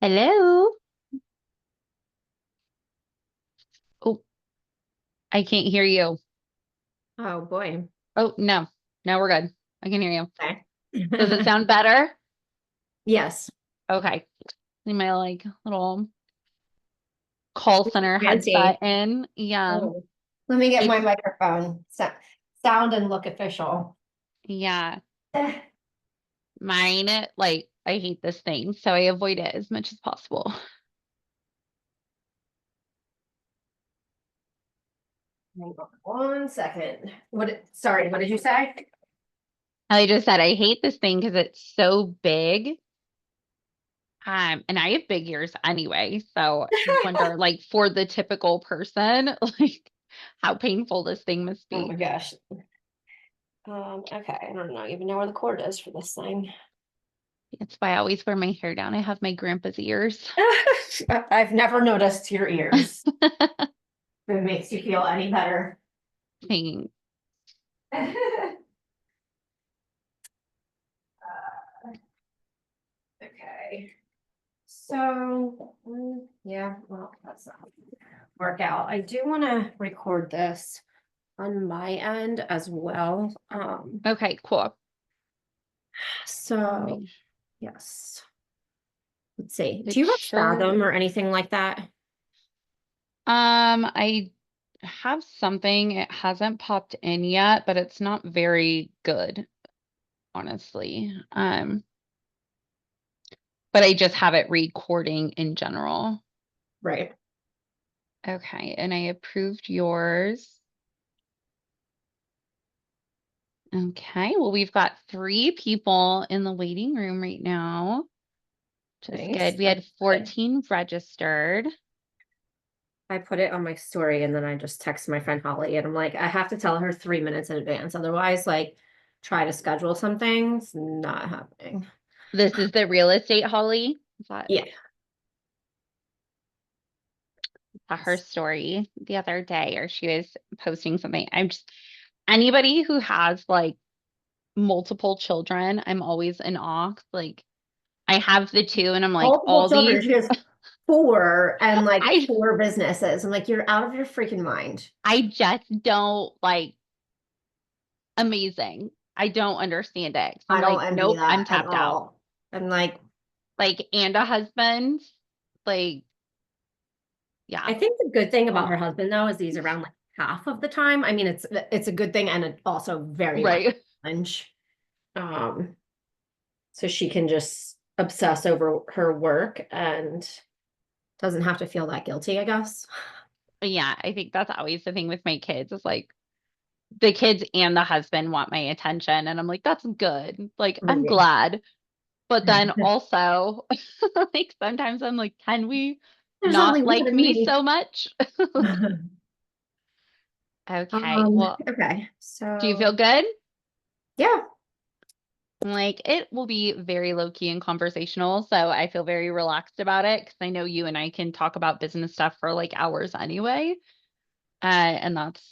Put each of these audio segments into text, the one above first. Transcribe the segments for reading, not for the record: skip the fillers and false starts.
Hello. Oh, I can't hear you. Oh boy. Oh, no. No, we're good. I can hear you. Okay. Does it sound better? Yes. Okay. Need my like little call center headset Fancy. in. Yeah. Oh. Let me get I my microphone. Sound and look official. yeah. Eh, Mine, like, I hate this thing, so I avoid it as much as possible. Hang on 1 second. Sorry, what did you say? I just said I hate this thing because it's so big. And I have big ears anyway, so I just wonder, like, for the typical person, like, how painful this thing must Oh be. my gosh. Okay. I don't know even know where the cord is for this thing. It's why I always wear my hair down. I have my grandpa's ears. I've never noticed your ears. If it makes you feel any better. Thanks. Okay. So, yeah, well, that's not work out. I do want to record this on my end as well. Okay, cool. So Make yes, let's see. Do It you have should. Fathom or anything like that? I have something. It hasn't popped in yet, but it's not very good, honestly. But I just have it recording in general. Right. Okay, and I approved yours. Okay, well, we've got three people in the waiting room right now, which is good. Nice. We had 14 registered. I put it on my story and then I just text my friend Holly and I'm like, I have to tell her 3 minutes in advance. Otherwise, like, try to schedule something. It's not happening. This is the real estate Holly. Is that Yeah. her story the other day, or she was posting something. I'm just anybody who has like multiple children, I'm always in awe. Like I have the two, and I'm like, Multiple all children. these, She has four and like I four businesses. I'm like, you're out of your freaking mind. I just don't like amazing. I don't understand it. So I'm I don't like, envy nope, I'm that at tapped out. all. I'm like, Like, and a husband, like, yeah, I think the good thing about well, her husband though is he's around like half of the time. I mean, it's a good thing and also very much right. a challenge. Um, so she can just obsess over her work and doesn't have to feel that guilty, I guess. Yeah, I think that's always the thing with my kids is like the kids and the husband want my attention. And I'm like, that's good. Like, I'm Right. glad. But then also, like, sometimes I'm like, can we There's only not one like of me me. so much? Okay. Well, Okay. do you So feel good? yeah. Like, it will be very low key and conversational. So I feel very relaxed about it because I know you and I can talk about business stuff for like hours anyway. And that's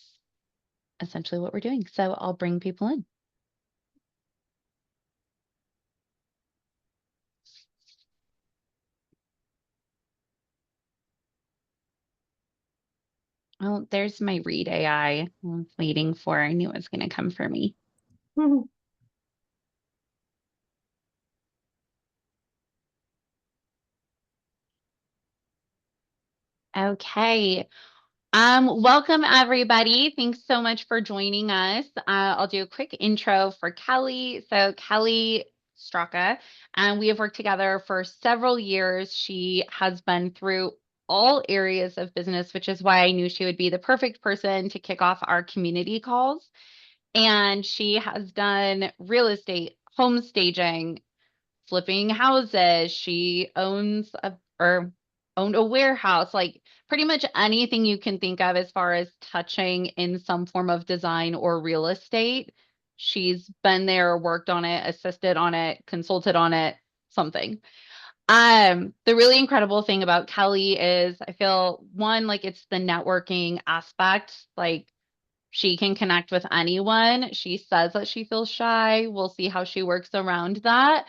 essentially what we're doing. So I'll bring people in. Oh, there's my Read AI. I was waiting for. I knew it was going to come for me. Okay. Welcome everybody. Thanks so much for joining us. I'll do a quick intro for Kelly. So Kelly Straka, and we have worked together for several years. She has been through all areas of business, which is why I knew she would be the perfect person to kick off our community calls. And she has done real estate, home staging, flipping houses. She owns a or owned a warehouse, like pretty much anything you can think of as far as touching in some form of design or real estate. She's been there, worked on it, assisted on it, consulted on it, something. The really incredible thing about Kelly is I feel one, like it's the networking aspect. Like she can connect with anyone. She says that she feels shy. We'll see how she works around that.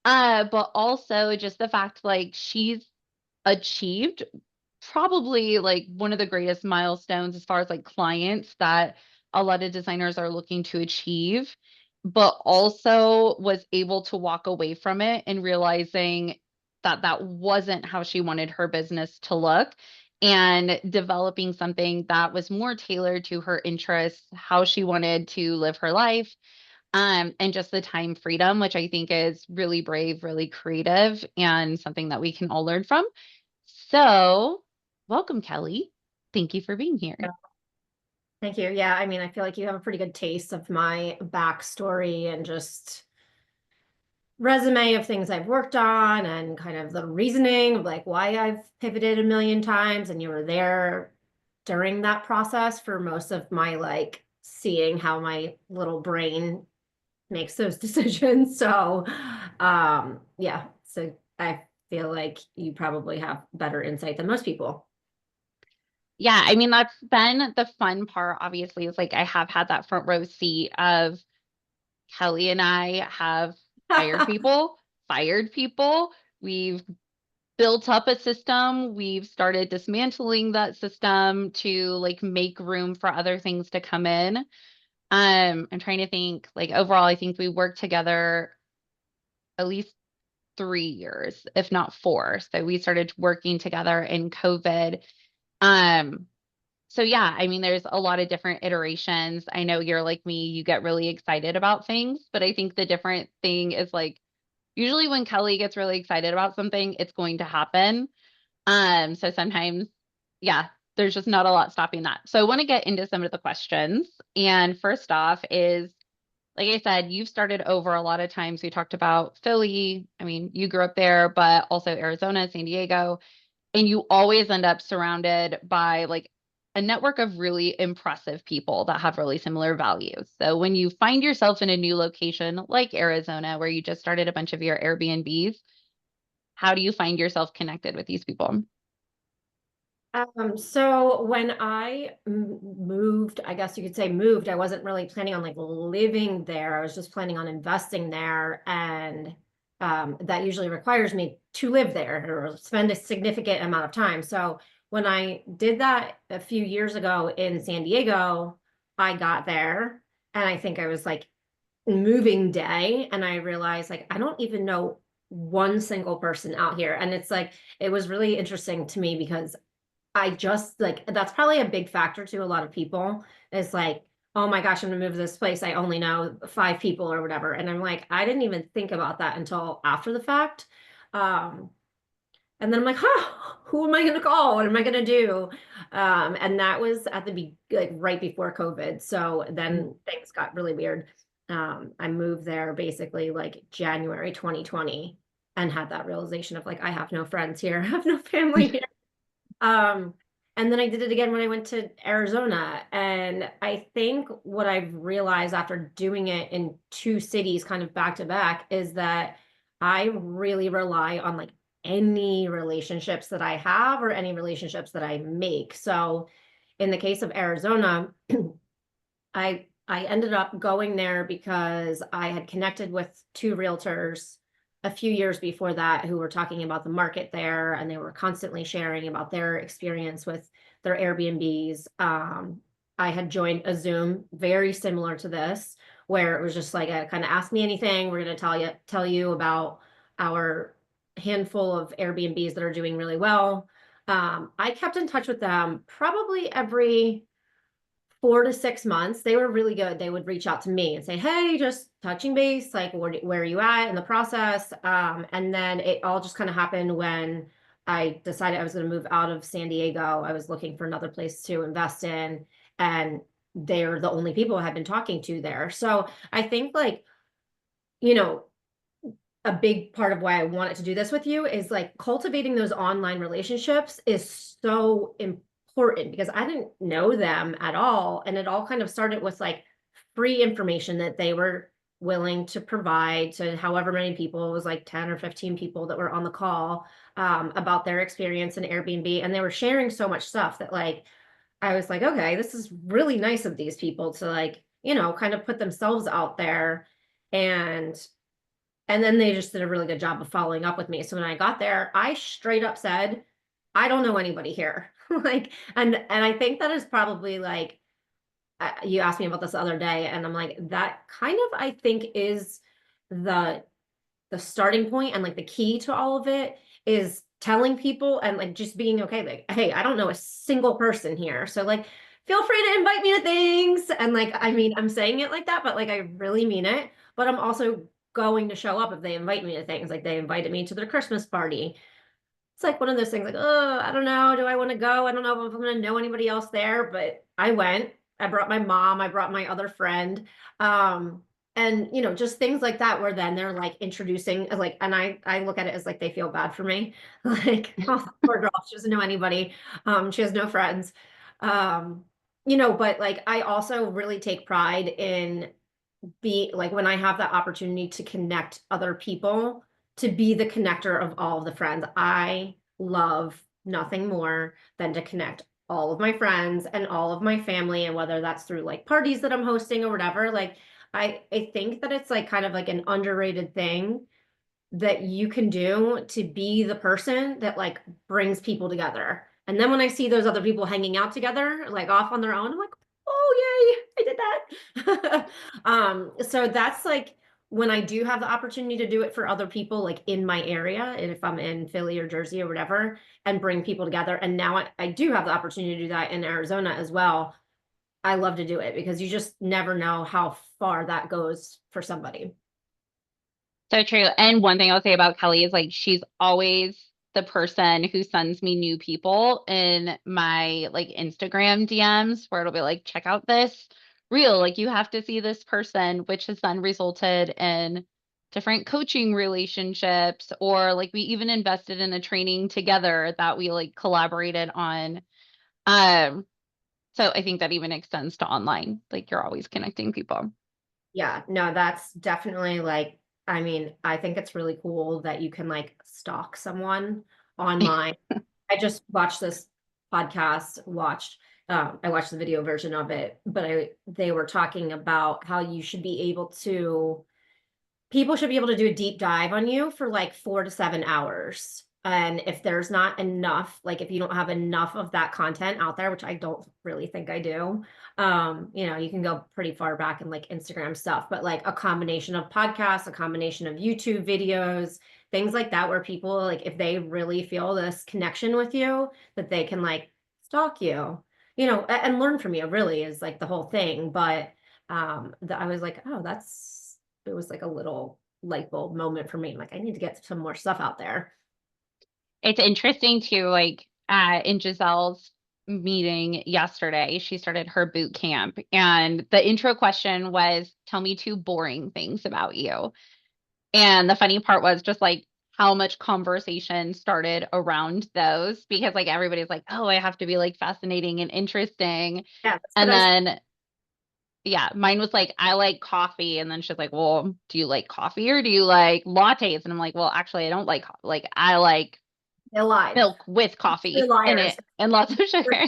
But also just the fact like she's achieved probably like one of the greatest milestones as far as like clients that a lot of designers are looking to achieve, but also was able to walk away from it and realizing that that wasn't how she wanted her business to look and developing something that was more tailored to her interests, how she wanted to live her life, and just the time freedom, which I think is really brave, really creative, and something that we can all learn from. So, welcome, Kelly. Thank you for being here. Yeah. Thank you. Yeah, I mean, I feel like you have a pretty good taste of my backstory and just resume of things I've worked on and kind of the reasoning of like why I've pivoted a million times. And you were there during that process for most of my like seeing how my little brain makes those decisions. So, yeah, so I feel like you probably have better insight than most people. Yeah, I mean, that's been the fun part, obviously, is like I have had that front row seat of Kelly and I have hired people, fired people. We've built up a system. We've started dismantling that system to like make room for other things to come in. I'm trying to think like overall, I think we worked together at least 3 years, if not four. So we started working together in COVID. Um, so yeah, I mean, there's a lot of different iterations. I know you're like me, you get really excited about things, but I think the different thing is like usually when Kelly gets really excited about something, it's going to happen. So sometimes, yeah, there's just not a lot stopping that. So I want to get into some of the questions. And first off is, like I said, you've started over a lot of times. We talked about Philly. I mean, you grew up there, but also Arizona, San Diego, and you always end up surrounded by like a network of really impressive people that have really similar values. So when you find yourself in a new location like Arizona, where you just started a bunch of your Airbnbs, how do you find yourself connected with these people? So when I moved, I guess you could say moved, I wasn't really planning on like living there. I was just planning on investing there. And that usually requires me to live there or spend a significant amount of time. So when I did that a few years ago in San Diego, I got there and I think I was like moving day and I realized like I don't even know one single person out here. And it's like, it was really interesting to me because I just like that's probably a big factor to a lot of people is like, oh my gosh, I'm gonna move to this place. I only know 5 people or whatever. And I'm like, I didn't even think about that until after the fact. Um, and then I'm like, huh, who am I gonna call? What am I gonna do? And that was at the like right before COVID. So then things got really weird. I moved there basically like January 2020 and had that realization of like, I have no friends here, I have no family here. Um, and then I did it again when I went to Arizona. And I think what I've realized after doing it in 2 cities kind of back to back is that I really rely on like any relationships that I have or any relationships that I make. So in the case of Arizona, I ended up going there because I had connected with 2 realtors a few years before that who were talking about the market there, and they were constantly sharing about their experience with their Airbnbs. I had joined a Zoom very similar to this, where it was just like a kind of ask me anything. We're going to tell you about our handful of Airbnbs that are doing really well. I kept in touch with them probably every 4 to 6 months. They were really good. They would reach out to me and say, hey, just touching base, like where are you at in the process? And then it all just kind of happened when I decided I was going to move out of San Diego. I was looking for another place to invest in, and they're the only people I had been talking to there. So I think like, you know, a big part of why I wanted to do this with you is like cultivating those online relationships is so important because I didn't know them at all. And it all kind of started with like free information that they were willing to provide to however many people. It was like 10 or 15 people that were on the call about their experience in Airbnb. And they were sharing so much stuff that like I was like, okay, this is really nice of these people to like, kind of put themselves out there. And And then they just did a really good job of following up with me. So when I got there, I straight up said, I don't know anybody here. Like, and I think that is probably like, you asked me about this the other day, and I'm like, that kind of, I think, is the the starting point and like the key to all of it is telling people and like just being okay, like, hey, I don't know a single person here. So like feel free to invite me to things. And like, I mean, I'm saying it like that, but like I really mean it. But I'm also going to show up if they invite me to things. Like they invited me to their Christmas party. It's like one of those things like, oh, I don't know. Do I want to go? I don't know if I'm going to know anybody else there, but I went. I brought my mom, I brought my other friend. Um, and you know, just things like that where then they're like introducing like, and I look at it as like they feel bad for me. Like, oh, poor girl, she doesn't know anybody. She has no friends. Um, you know, but like I also really take pride in be like when I have that opportunity to connect other people, to be the connector of all of the friends. I love nothing more than to connect all of my friends and all of my family, and whether that's through like parties that I'm hosting or whatever. Like I think that it's like kind of like an underrated thing that you can do to be the person that like brings people together. And then when I see those other people hanging out together, like off on their own, I'm like, oh yay, I did that. So that's like when I do have the opportunity to do it for other people, like in my area, and if I'm in Philly or Jersey or whatever, and bring people together. And now I do have the opportunity to do that in Arizona as well. I love to do it because you just never know how far that goes for somebody. So true. And one thing I'll say about Kelly is like she's always the person who sends me new people in my like Instagram DMs where it'll be like, check out this reel. Like you have to see this person, which has then resulted in different coaching relationships, or like we even invested in a training together that we like collaborated on. Um, so I think that even extends to online. Like you're always connecting people. Yeah, no, that's definitely like, I mean, I think it's really cool that you can like stalk someone online. I just watched this podcast, I watched the video version of it, but they were talking about how you should be able to people should be able to do a deep dive on you for like 4 to 7 hours. And if there's not enough, like if you don't have enough of that content out there, which I don't really think I do, you know, you can go pretty far back in like Instagram stuff, but like a combination of podcasts, a combination of YouTube videos, things like that, where people like if they really feel this connection with you, that they can like stalk you, you know, and learn from you really is like the whole thing. But I was like, oh, that's it was like a little light bulb moment for me. Like, I need to get some more stuff out there. It's interesting too, like in Giselle's meeting yesterday, she started her boot camp, and the intro question was, tell me two boring things about you. And the funny part was just like how much conversation started around those because like everybody's like, oh, I have to be like fascinating and interesting. Yeah, that's what And I was. then yeah, mine was like, I like coffee. And then she's like, well, do you like coffee or do you like lattes? And I'm like, well, actually, I don't like, like, I like They lied. milk with They're coffee in liars. it and lots of sugar.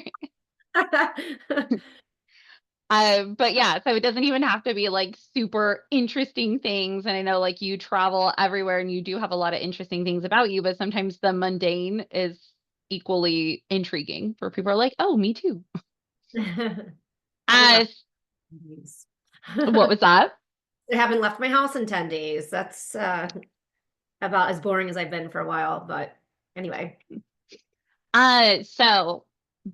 But yeah, so it doesn't even have to be like super interesting things. And I know like you travel everywhere and you do have a lot of interesting things about you, but sometimes the mundane is equally intriguing for people who are like, oh, me too. Haven't Uh, left in days. what was that? I haven't left my house in 10 days. That's about as boring as I've been for a while. But anyway, So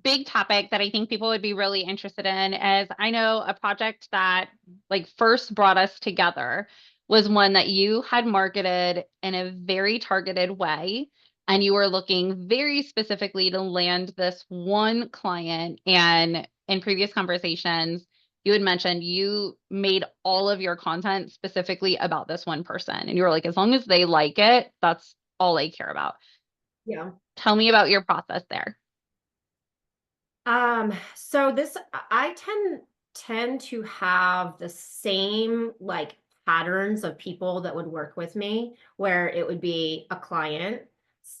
big topic that I think people would be really interested in is I know a project that like first brought us together was one that you had marketed in a very targeted way. And you were looking very specifically to land this one client. And in previous conversations, you had mentioned you made all of your content specifically about this one person. And you were like, as long as they like it, that's all I care about. yeah. Tell me about your process there. So this I tend to have the same like patterns of people that would work with me, where it would be a client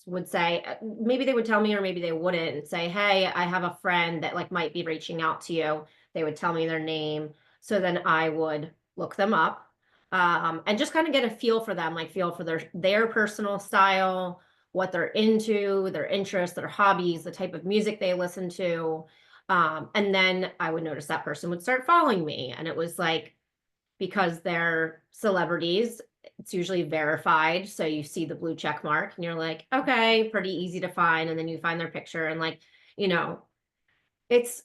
would say maybe they would tell me or maybe they wouldn't say, hey, I have a friend that like might be reaching out to you. They would tell me their name. So then I would look them up. And just kind of get a feel for them, like feel for their personal style, what they're into, their interests, their hobbies, the type of music they listen to. And then I would notice that person would start following me. And it was like, because they're celebrities, it's usually verified. So you see the blue check mark and you're like, okay, pretty easy to find. And then you find their picture and like, you know, it's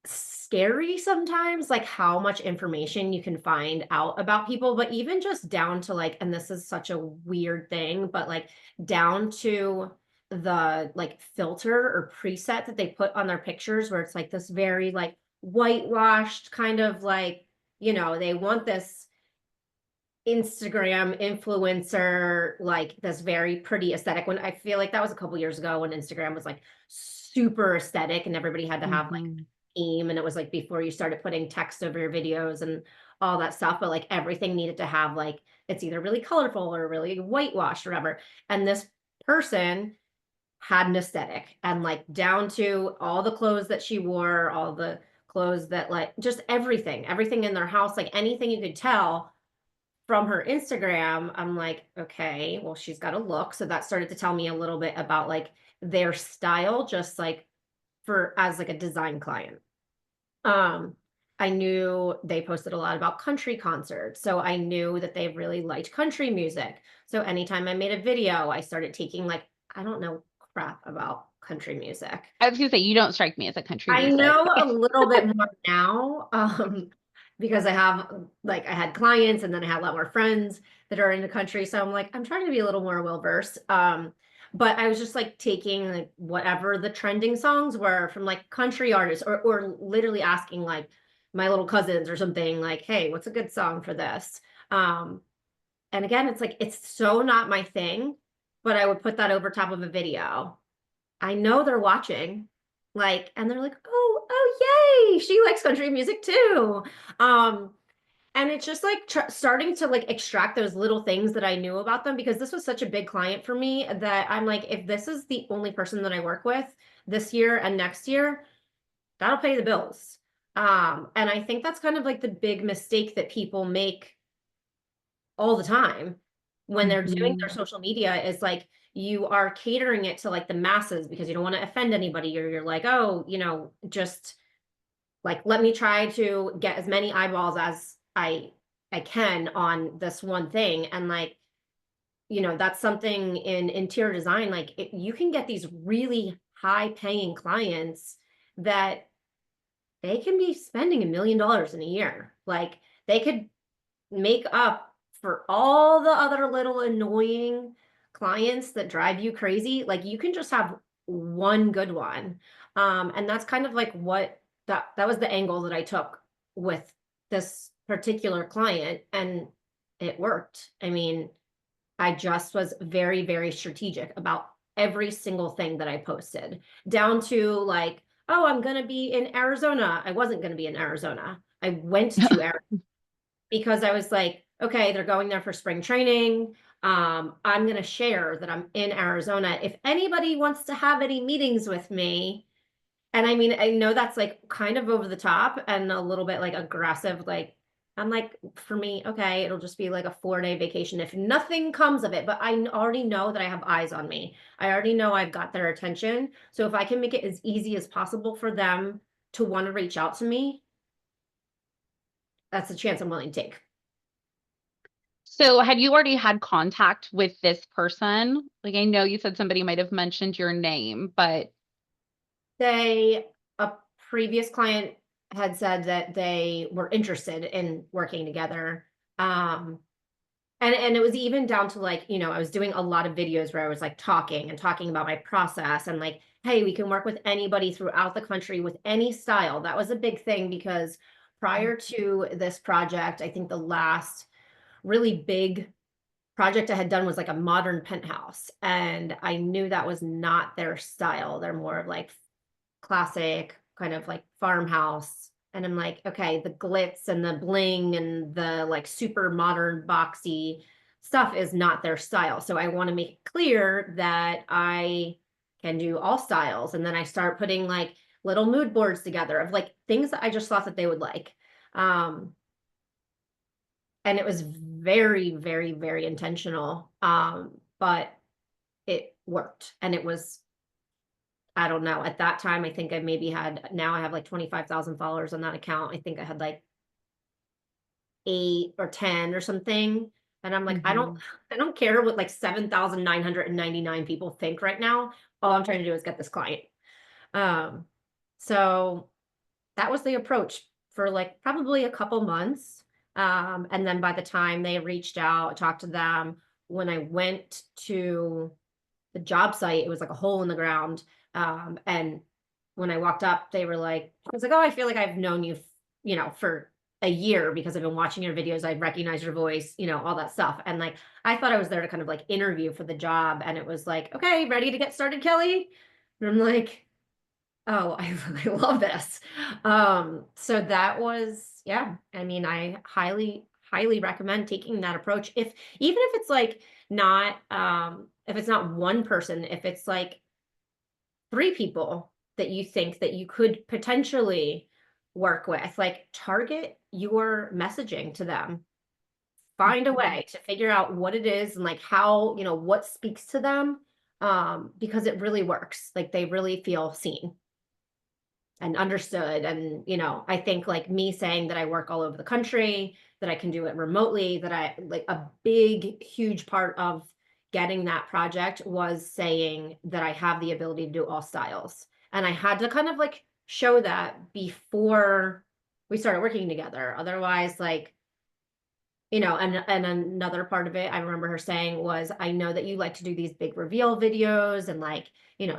scary sometimes, like how much information you can find out about people, but even just down to like, and this is such a weird thing, but like down to the like filter or preset that they put on their pictures where it's like this very like whitewashed kind of like, they want this Instagram influencer, like this very pretty aesthetic. When I feel like that was a couple years ago when Instagram was like super aesthetic and everybody had to have like Mhm. theme, and it was like before you started putting text over your videos and all that stuff, but like everything needed to have like it's either really colorful or really whitewashed or whatever. And this person had an aesthetic, and like down to all the clothes that she wore, all the clothes that like just everything in their house, like anything you could tell from her Instagram. I'm like, okay, well, she's got a look. So that started to tell me a little bit about like their style, just like for as like a design client. Um, I knew they posted a lot about country concerts. So I knew that they really liked country music. So anytime I made a video, I started taking like, I don't know crap about country music. I was gonna say you don't strike me as a country I music. know a little bit more now, because I have like I had clients and then I had a lot more friends that are in the country. So I'm like, I'm trying to be a little more well versed. But I was just like taking like whatever the trending songs were from like country artists, or literally asking like my little cousins or something like, hey, what's a good song for this? Um, and again, it's like it's so not my thing, but I would put that over top of a video. I know they're watching, like, and they're like, "Oh, yay, she likes country music too." Um, and it's just like starting to like extract those little things that I knew about them, because this was such a big client for me that I'm like, if this is the only person that I work with this year and next year, that'll pay the bills. And I think that's kind of like the big mistake that people make all the time when they're doing their Mhm. social media, is like you are catering it to like the masses because you don't want to offend anybody, or you're like, oh, just like let me try to get as many eyeballs as I can on this one thing. And like, that's something in interior design, like you can get these really high paying clients that they can be spending $1 million in a year. Like they could make up for all the other little annoying clients that drive you crazy. Like you can just have one good one. And that's kind of like what that was the angle that I took with this particular client, and it worked. I mean, I just was very, very strategic about every single thing that I posted, down to like, oh, I'm going to be in Arizona. I wasn't going to be in Arizona. I went to Arizona because I was like, okay, they're going there for spring training. I'm going to share that I'm in Arizona. If anybody wants to have any meetings with me, and I mean, I know that's like kind of over the top and a little bit like aggressive. Like, I'm like, for me, okay, it'll just be like a 4-day vacation if nothing comes of it. But I already know that I have eyes on me. I already know I've got their attention. So if I can make it as easy as possible for them to want to reach out to me, that's a chance I'm willing to take. So had you already had contact with this person? Like I know you said somebody might have mentioned your name, but They a previous client had said that they were interested in working together. Um, and it was even down to like, I was doing a lot of videos where I was like talking about my process, and like, hey, we can work with anybody throughout the country with any style. That was a big thing because prior to this project, I think the last really big project I had done was like a modern penthouse. And I knew that was not their style. They're more of like classic kind of like farmhouse. And I'm like, okay, the glitz and the bling and the like super modern boxy stuff is not their style. So I want to make it clear that I can do all styles. And then I start putting like little mood boards together of like things that I just thought that they would like. Um, and it was very, very, very intentional. But it worked, and it was, I don't know, at that time, I think I maybe had, now I have like 25,000 followers on that account. I think I had like 8 or 10 or something. And I'm like, Mhm. I don't care what like 7,999 people think right now. All I'm trying to do is get this client. Um, so that was the approach for like probably a couple months. And then by the time they reached out, I talked to them. When I went to the job site, it was like a hole in the ground. And when I walked up, they were like, I was like, oh, I feel like I've known you, for a year because I've been watching your videos. I recognize your voice, all that stuff. And like, I thought I was there to kind of like interview for the job. And it was like, okay, ready to get started, Kelly? And I'm like, oh, I love this. So that was, yeah, I mean, I highly, highly recommend taking that approach. Even if it's like not, if it's not one person, if it's like 3 people that you think that you could potentially work with, like target your messaging to them. Find a Mhm. way to figure out what it is and like how, what speaks to them. Because it really works. Like they really feel seen and understood. And, I think like me saying that I work all over the country, that I can do it remotely, that I like a big, huge part of getting that project was saying that I have the ability to do all styles. And I had to kind of like show that before we started working together. Otherwise, like, and another part of it, I remember her saying was, I know that you like to do these big reveal videos and like,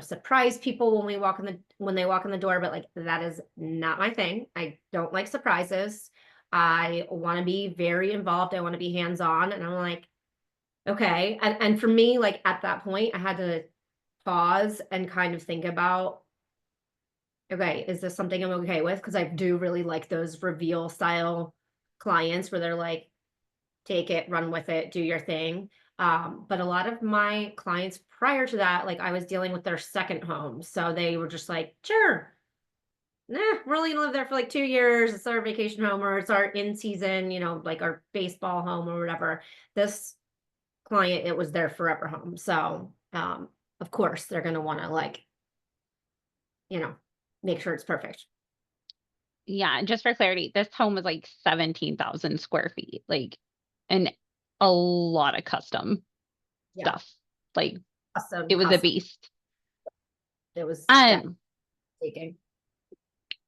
surprise people when they walk in the door, but like that is not my thing. I don't like surprises. I want to be very involved. I want to be hands-on. And I'm like, okay. And for me, like at that point, I had to pause and kind of think about, okay, is this something I'm okay with? Because I do really like those reveal style clients where they're like, take it, run with it, do your thing. But a lot of my clients prior to that, like I was dealing with their second home. So they were just like, sure, nah, we're only gonna live there for like 2 years. It's our vacation home or it's our in season, like our baseball home or whatever. This client, it was their forever home. So of course they're gonna want to like, you know, make sure it's perfect. Yeah, just for clarity, this home was like 17,000 square feet, like, and a lot of custom Yeah. stuff. Like, Custom, it was a custom. beast. It was definitely Um, taking.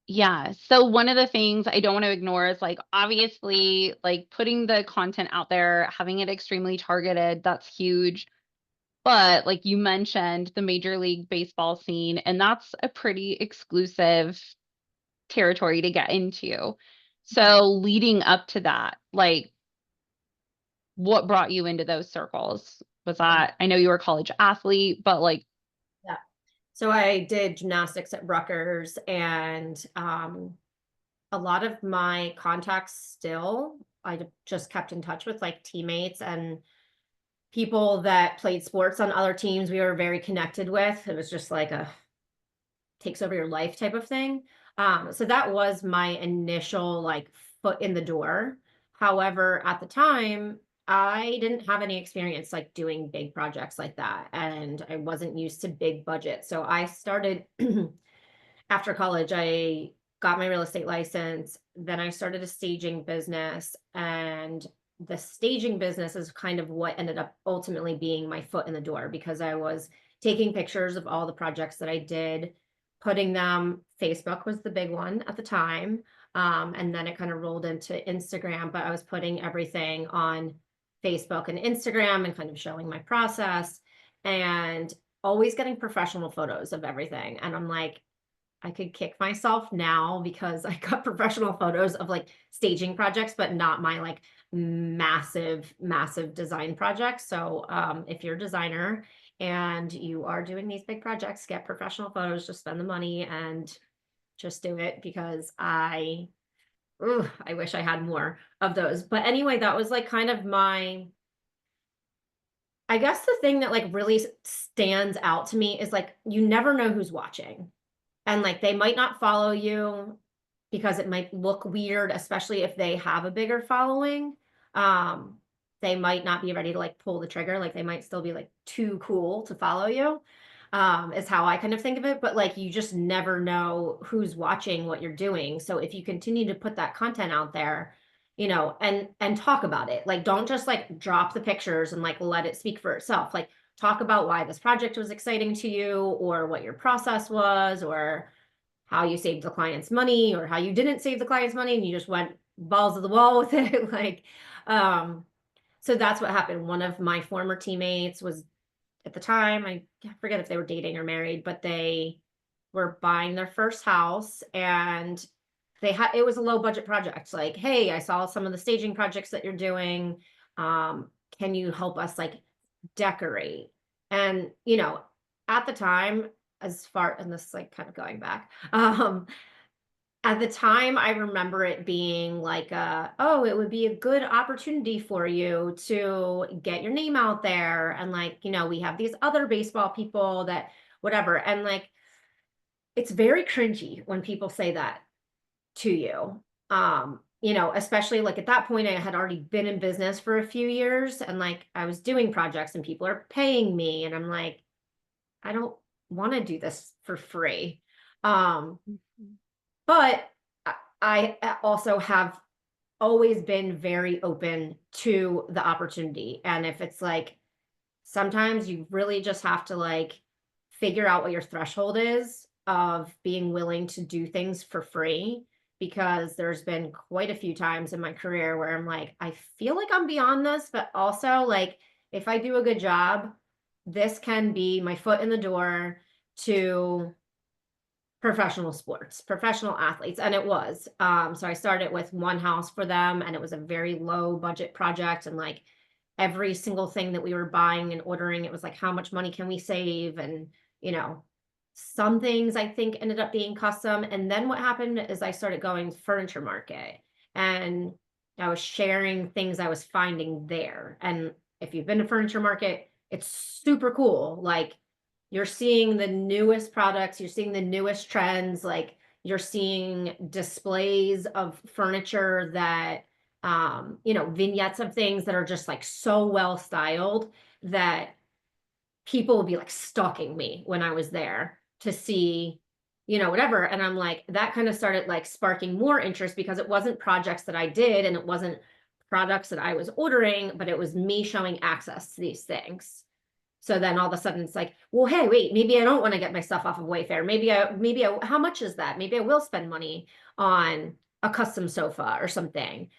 yeah. So one of the things I don't want to ignore is like obviously like putting the content out there, having it extremely targeted, that's huge. But like you mentioned, the Major League Baseball scene, and that's a pretty exclusive territory to get into. So leading up to that, like what brought you into those circles? Was that, I know you were a college athlete, but like, Yeah. So I did gymnastics at Rutgers, and a lot of my contacts still, just kept in touch with like teammates and people that played sports on other teams we were very connected with. It was just like a takes over your life type of thing. So that was my initial like foot in the door. However, at the time, I didn't have any experience like doing big projects like that, and I wasn't used to big budgets. So I started after college, I got my real estate license. Then I started a staging business. And the staging business is kind of what ended up ultimately being my foot in the door because I was taking pictures of all the projects that I did, putting them, Facebook was the big one at the time. And then it kind of rolled into Instagram, but I was putting everything on Facebook and Instagram and kind of showing my process and always getting professional photos of everything. And I'm like, I could kick myself now because I got professional photos of like staging projects, but not my like massive, massive design projects. So if you're a designer and you are doing these big projects, get professional photos, just spend the money and just do it because I wish I had more of those. But anyway, that was like kind of I guess the thing that like really stands out to me is like you never know who's watching. And like they might not follow you because it might look weird, especially if they have a bigger following. They might not be ready to like pull the trigger, like they might still be like too cool to follow you. Is how I kind of think of it. But like you just never know who's watching what you're doing. So if you continue to put that content out there, and talk about it. Like don't just like drop the pictures and like let it speak for itself. Like talk about why this project was exciting to you, or what your process was, or how you saved the client's money, or how you didn't save the client's money and you just went balls to the wall with it. Like, so that's what happened. One of my former teammates was, at the time, I forget if they were dating or married, but they were buying their first house, and it was a low budget project. Like, hey, I saw some of the staging projects that you're doing. Can you help us like decorate? And at the time, and this is like kind of going back, at the time, I remember it being like, oh, it would be a good opportunity for you to get your name out there. And like, we have these other baseball people that whatever. And like, it's very cringy when people say that to you. Especially like at that point, I had already been in business for a few years, and like I was doing projects and people are paying me. And I'm like, I don't want to do this for free. Um, Mhm. but I also have always been very open to the opportunity. And if it's like, sometimes you really just have to like figure out what your threshold is of being willing to do things for free. Because there's been quite a few times in my career where I'm like, I feel like I'm beyond this, but also like, if I do a good job, this can be my foot in the door to professional sports, professional athletes, and it was. So I started with one house for them, and it was a very low budget project, and like every single thing that we were buying and ordering, it was like, how much money can we save? And you know, some things I think ended up being custom. And then what happened is I started going to furniture market, and I was sharing things I was finding there. And if you've been to furniture market, it's super cool. Like you're seeing the newest products, you're seeing the newest trends, like you're seeing displays of furniture that vignettes of things that are just like so well styled that people would be like stalking me when I was there to see, whatever. And I'm like, that kind of started like sparking more interest, because it wasn't projects that I did and it wasn't products that I was ordering, but it was me showing access to these things. So then all of a sudden it's like, well, hey, wait, maybe I don't want to get my stuff off of Wayfair. How much is that? Maybe I will spend money on a custom sofa or something.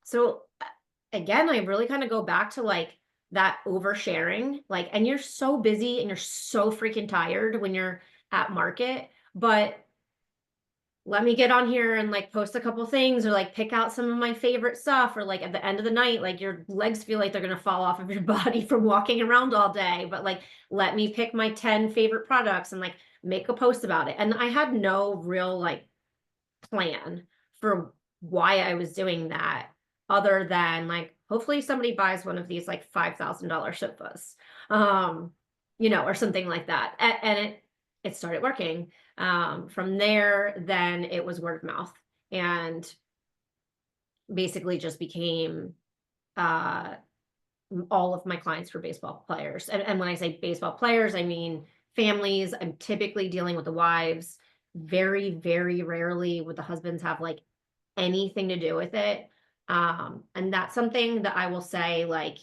So again, I really kind of go back to like that oversharing, like, and you're so busy and you're so freaking tired when you're at market, but let me get on here and like post a couple things, or like pick out some of my favorite stuff, or like at the end of the night, like your legs feel like they're going to fall off of your body from walking around all day, but like let me pick my 10 favorite products and like make a post about it. And I had no real like plan for why I was doing that, other than like hopefully somebody buys one of these like $5,000 sofas, or something like that. And it started working. From there, then it was word of mouth, and basically just became uh all of my clients were baseball players. And when I say baseball players, I mean families. I'm typically dealing with the wives. Very, very rarely would the husbands have like anything to do with it. And that's something that I will say, like,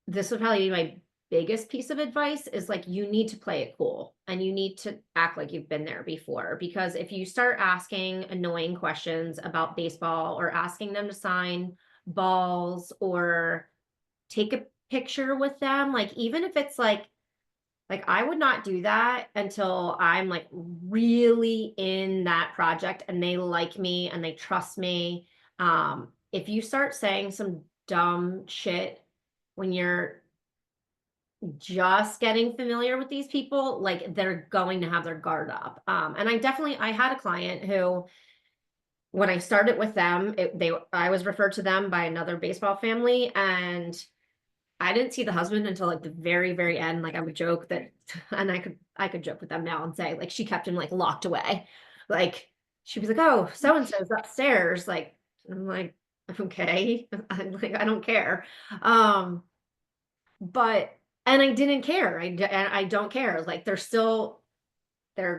this would probably be my biggest piece of advice, is like, you need to play it cool and you need to act like you've been there before. Because if you start asking annoying questions about baseball, or asking them to sign balls, or take a picture with them, like even if it's like I would not do that until I'm like really in that project and they like me and they trust me. If you start saying some dumb shit when you're just getting familiar with these people, like they're going to have their guard up. And I had a client who, when I started with them, I was referred to them by another baseball family, and I didn't see the husband until like the very, very end. Like I would joke that, and I could joke with them now and say, like, she kept him like locked away. Like she'd be like, oh, so and so's upstairs. Like, I'm like, okay, I'm like, I don't care. Um, but and I didn't care. And I don't care. Like they're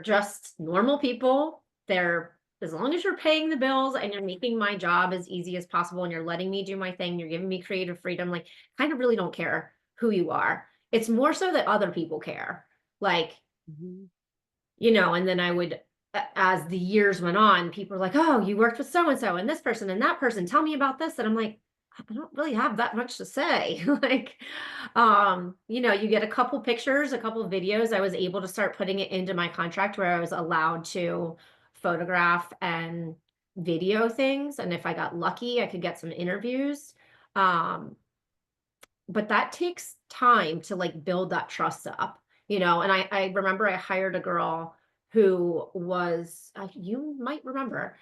just normal people. They're as long as you're paying the bills and you're making my job as easy as possible and you're letting me do my thing, you're giving me creative freedom, like kind of really don't care who you are. It's more so that other people care. Like, Mhm. and then I would, as the years went on, people were like, oh, you worked with so and so and this person and that person. Tell me about this. And I'm like, I don't really have that much to say. Like, you get a couple pictures, a couple videos. I was able to start putting it into my contract where I was allowed to photograph and video things. And if I got lucky, I could get some interviews. Um, but that takes time to like build that trust up, and I remember I hired a girl who was, you might remember,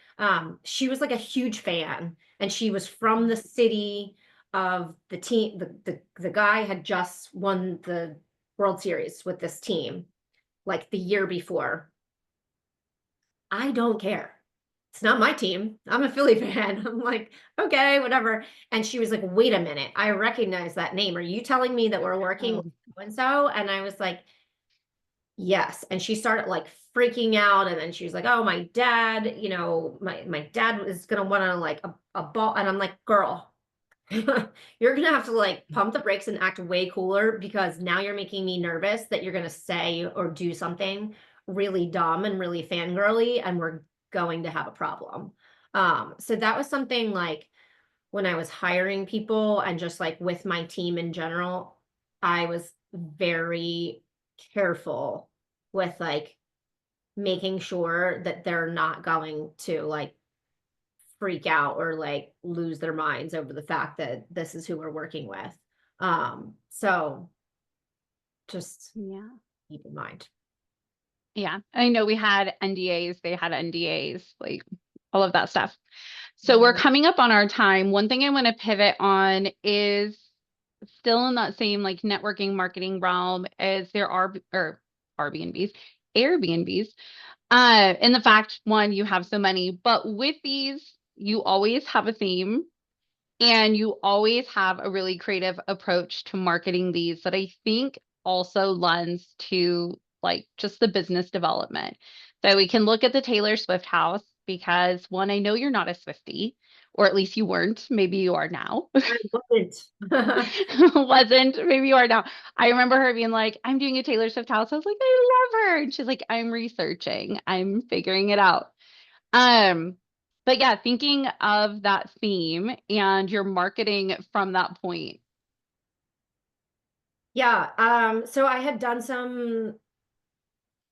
she was like a huge fan and she was from the city of the team. The guy had just won the World Series with this team like the year before. I don't care. It's not my team. I'm a Philly fan. I'm like, okay, whatever. And she was like, wait a minute. I recognize that name. Are you telling me that we're working with Oh, so and so? And I was like, yes. And she started like freaking out. And then she was like, oh, my dad, my dad is gonna want to like a ball. And I'm like, girl, you're gonna have to like pump the brakes and act way cooler because now you're making me nervous that you're gonna say or do something really dumb and really fangirly, and we're going to have a problem. So that was something like when I was hiring people and just like with my team in general, I was very careful with like making sure that they're not going to like freak out or like lose their minds over the fact that this is who we're working with. So just yeah. keep in mind. Yeah. I know we had NDAs, they had NDAs, like all of that stuff. So we're Mhm. coming up on our time. One thing I want to pivot on is still in that same like networking marketing realm as there are or Airbnbs, Airbnbs. And the fact one, you have so many, but with these, you always have a theme and you always have a really creative approach to marketing these that I think also lends to like just the business development. So we can look at the Taylor Swift house because one, I know you're not a Swiftie, or at least you weren't. Maybe you are now. I wasn't. Wasn't, maybe you are now. I remember her being like, I'm doing a Taylor Swift house. I was like, I love her. And she's like, I'm researching, I'm figuring it out. Um, but yeah, thinking of that theme and your marketing from that point. Yeah, so I had done some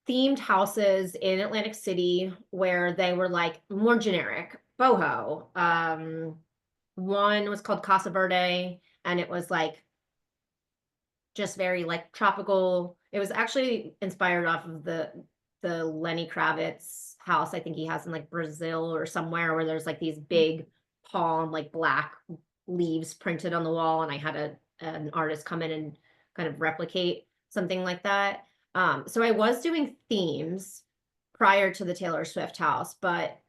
themed houses in Atlantic City where they were like more generic, boho. One was called Casa Verde, and it was like just very like tropical. It was actually inspired off of the Lenny Kravitz house. I think he has in like Brazil or somewhere where there's like these big palm like black leaves printed on the wall, and I had an artist come in and kind of replicate something like that. So I was doing themes prior to the Taylor Swift house, but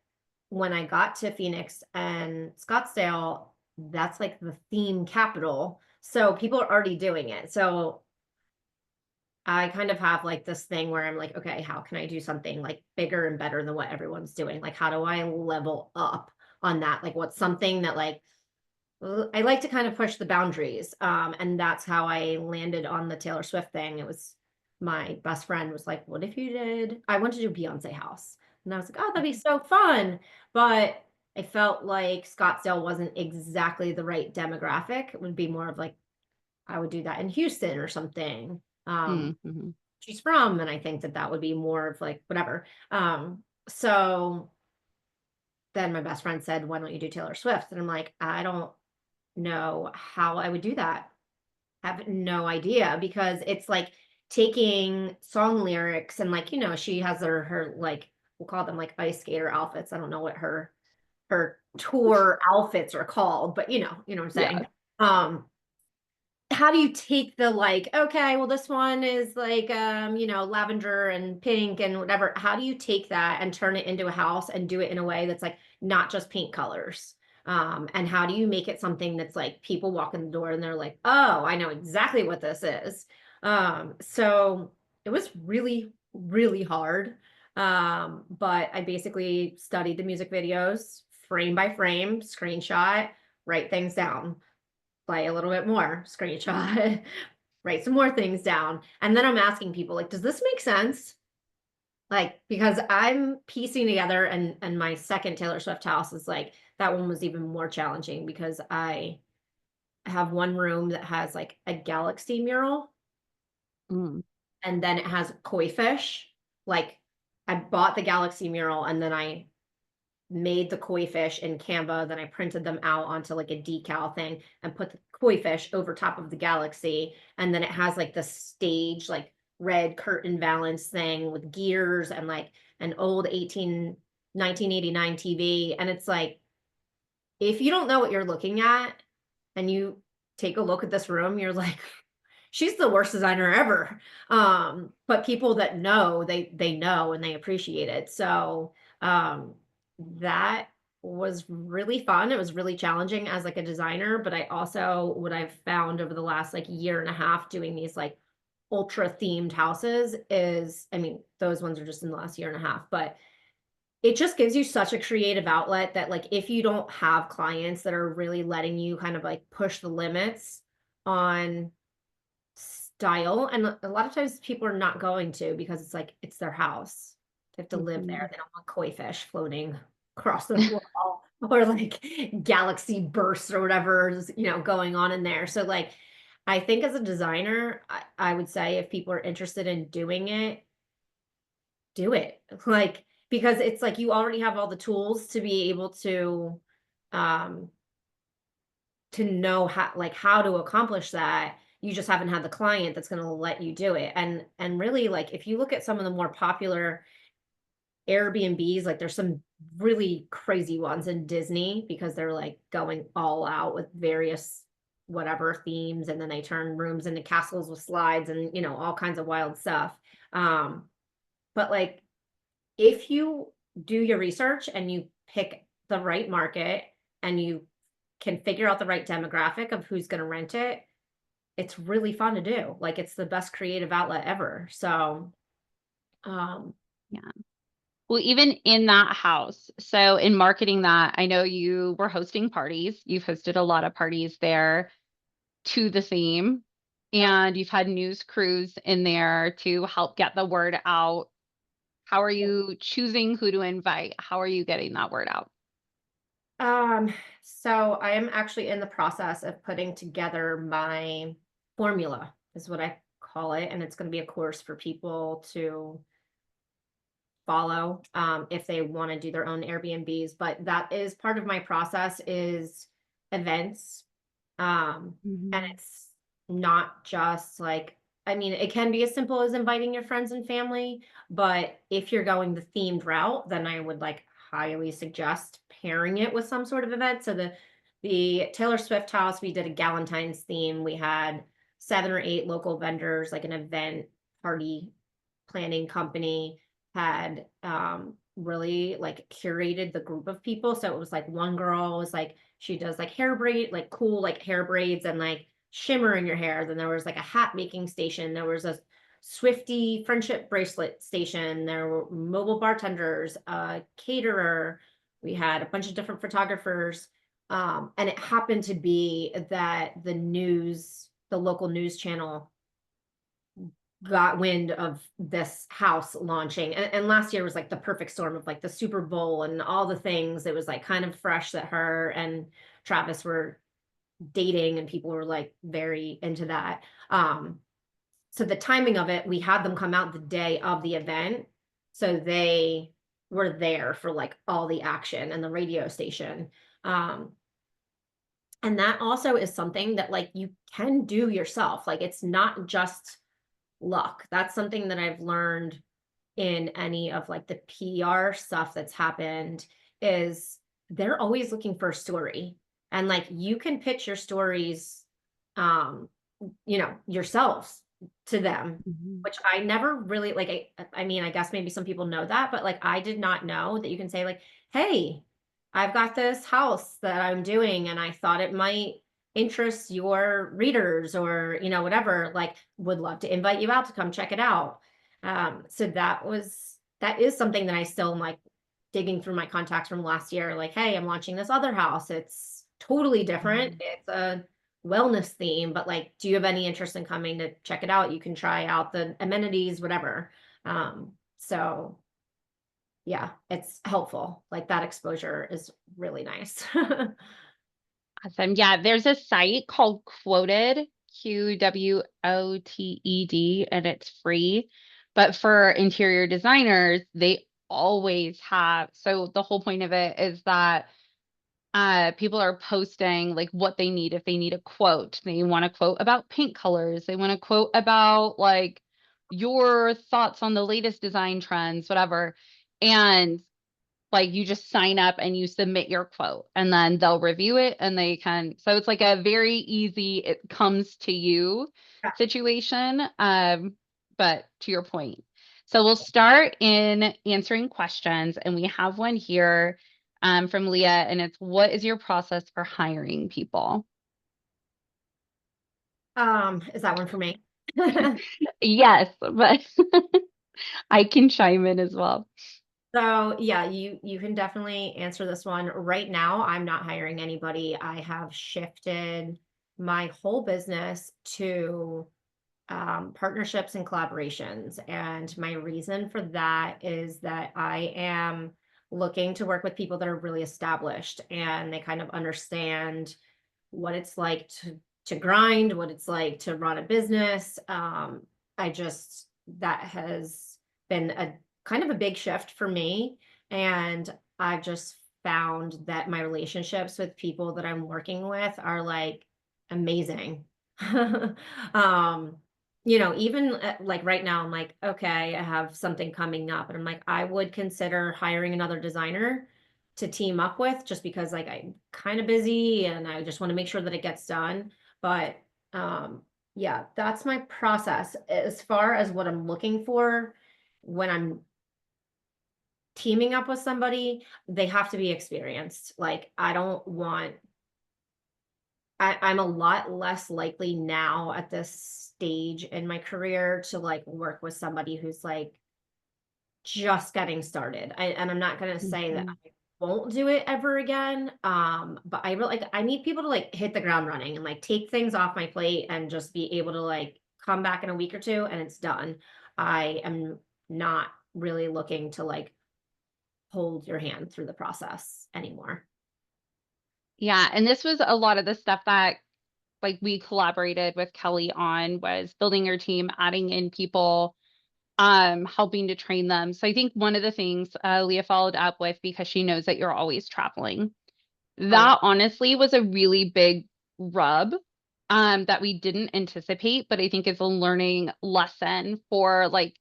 when I got to Phoenix and Scottsdale, that's like the theme capital. So people are already doing it. So I kind of have like this thing where I'm like, okay, how can I do something like bigger and better than what everyone's doing? Like, how do I level up on that? Like, what's something that like I like to kind of push the boundaries. And that's how I landed on the Taylor Swift thing. It was my best friend was like, what if you did? I want to do Beyonce house. And I was like, oh, that'd be so fun. But I felt like Scottsdale wasn't exactly the right demographic. It would be more of like, I would do that in Houston or something. Mm-hmm. She's from, and I think that that would be more of like whatever. So then my best friend said, why don't you do Taylor Swift? And I'm like, I don't know how I would do that. I have no idea because it's like taking song lyrics and like, she has her like we'll call them like ice skater outfits. I don't know what her tour outfits are called, but you know what I'm Yeah. saying. Um how do you take the like, okay, well, this one is like lavender and pink and whatever. How do you take that and turn it into a house and do it in a way that's like not just paint colors? And how do you make it something that's like people walk in the door and they're like, oh, I know exactly what this is. So it was really, really hard. But I basically studied the music videos frame by frame, screenshot, write things down, play a little bit more, screenshot, write some more things down. And then I'm asking people, like, does this make sense? Like, because I'm piecing together, and my second Taylor Swift house is like, that one was even more challenging because I have one room that has like a galaxy mural, Mm. and then it has koi fish. Like, I bought the galaxy mural and then I made the koi fish in Canva, then I printed them out onto like a decal thing and put the koi fish over top of the galaxy. And then it has like the stage, like red curtain valance thing with gears and like an old 1989 TV. And it's like, if you don't know what you're looking at and you take a look at this room, you're like, she's the worst designer ever. But people that know, they know and they appreciate it. So that was really fun. It was really challenging as like a designer, but I also, what I've found over the last like year and a half doing these like ultra themed houses is, I mean, those ones are just in the last year and a half, but it just gives you such a creative outlet that like if you don't have clients that are really letting you kind of like push the limits on style, and a lot of times people are not going to because it's like it's their house. They have to live there. Mhm. They don't want koi fish floating across the wall or like galaxy bursts or whatever is, going on in there. So like I think as a designer, I would say if people are interested in doing it, do it. Like, because it's like you already have all the tools to be able um to know how to accomplish that. You just haven't had the client that's going to let you do it. And really, like, if you look at some of the more popular Airbnbs, like there's some really crazy ones in Disney because they're like going all out with various whatever themes, and then they turn rooms into castles with slides and all kinds of wild stuff. But like, if you do your research and you pick the right market and you can figure out the right demographic of who's going to rent it, it's really fun to do. Like, it's the best creative outlet ever. So, um, Yeah. Well, even in that house, so in marketing that, I know you were hosting parties. You've hosted a lot of parties there to the theme, yep. and you've had news crews in there to help get the word out. How are you choosing who to invite? How are you getting that word out? Um, so I am actually in the process of putting together my formula, is what I call it, and it's going to be a course for people to follow if they want to do their own Airbnbs. But that is part of my process is events. And Mhm. it's not just like, I mean, it can be as simple as inviting your friends and family, but if you're going the themed route, then I would like highly suggest pairing it with some sort of event. So the Taylor Swift house, we did a Galentine's theme. We had 7 or 8 local vendors, like an event party planning company had really like curated the group of people. So it was like one girl was like, she does like hair braid, like cool like hair braids and like shimmer in your hair. Then there was like a hat making station. There was a Swifty friendship bracelet station. There were mobile bartenders, a caterer. We had a bunch of different photographers. And it happened to be that the local news channel got wind of this house launching, and last year was like the perfect storm of like the Super Bowl and all the things. It was like kind of fresh that her and Travis were dating and people were like very into that. So the timing of it, we had them come out the day of the event, so they were there for like all the action and the radio station. And that also is something that like you can do yourself. Like, it's not just luck. That's something that I've learned in any of like the PR stuff that's happened, is they're always looking for a story. And like you can pitch your stories um yourselves to them, Mhm. which I never really like. I mean, I guess maybe some people know that, but like I did not know that you can say like, hey, I've got this house that I'm doing and I thought it might interest your readers or, whatever, like would love to invite you out to come check it out. So that is something that I still am like digging through my contacts from last year. Like, hey, I'm launching this other house. It's totally different. Mhm. It's a wellness theme, but like, do you have any interest in coming to check it out? You can try out the amenities, whatever. So yeah, it's helpful. Like that exposure is really nice. Awesome. Yeah, there's a site called Quoted, Quoted, and it's free. But for interior designers, they always have. So the whole point of it is that people are posting like what they need. If they need a quote, they want a quote about paint colors, they want a quote about like your thoughts on the latest design trends, whatever. And like you just sign up and you submit your quote and then they'll review it and they can, so it's like a very easy, it comes to you Yeah. situation. But to your point, so we'll start in answering questions and we have one here from Leah, and it's, what is your process for hiring people? Is that one for me? Yes, but I can chime in as well. So yeah, you can definitely answer this one. Right now, I'm not hiring anybody. I have shifted my whole business to partnerships and collaborations. And my reason for that is that I am looking to work with people that are really established and they kind of understand what it's like to grind, what it's like to run a business. I just that has been a kind of a big shift for me, and I've just found that my relationships with people that I'm working with are like amazing. um, even like right now, I'm like, okay, I have something coming up, and I'm like, I would consider hiring another designer to team up with just because like I'm kind of busy and I just want to make sure that it gets done. But yeah, that's my process. As far as what I'm looking for when I'm teaming up with somebody, they have to be experienced. Like I don't want I'm a lot less likely now at this stage in my career to like work with somebody who's like just getting started. And I'm not gonna say that Mhm. I won't do it ever again. But I really like I need people to like hit the ground running and like take things off my plate and just be able to like come back in a week or two and it's done. I am not really looking to like hold your hand through the process anymore. Yeah, and this was a lot of the stuff that like we collaborated with Kelly on, was building your team, adding in people, helping to train them. So I think one of the things Leah followed up with, because she knows that you're always traveling, Oh yeah. that honestly was a really big rub that we didn't anticipate, but I think is a learning lesson for like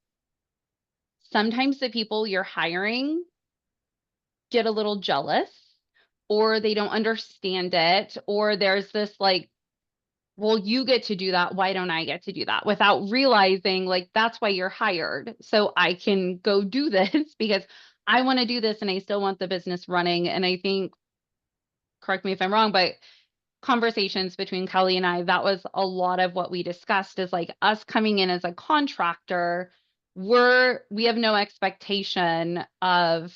sometimes the people you're hiring get a little jealous or they don't understand it, or there's this like, well, you get to do that. Why don't I get to do that? Without realizing, like, that's why you're hired. So I can go do this because I want to do this and I still want the business running. And I think, correct me if I'm wrong, but conversations between Kelly and I, that was a lot of what we discussed, is like us coming in as a contractor, we have no expectation of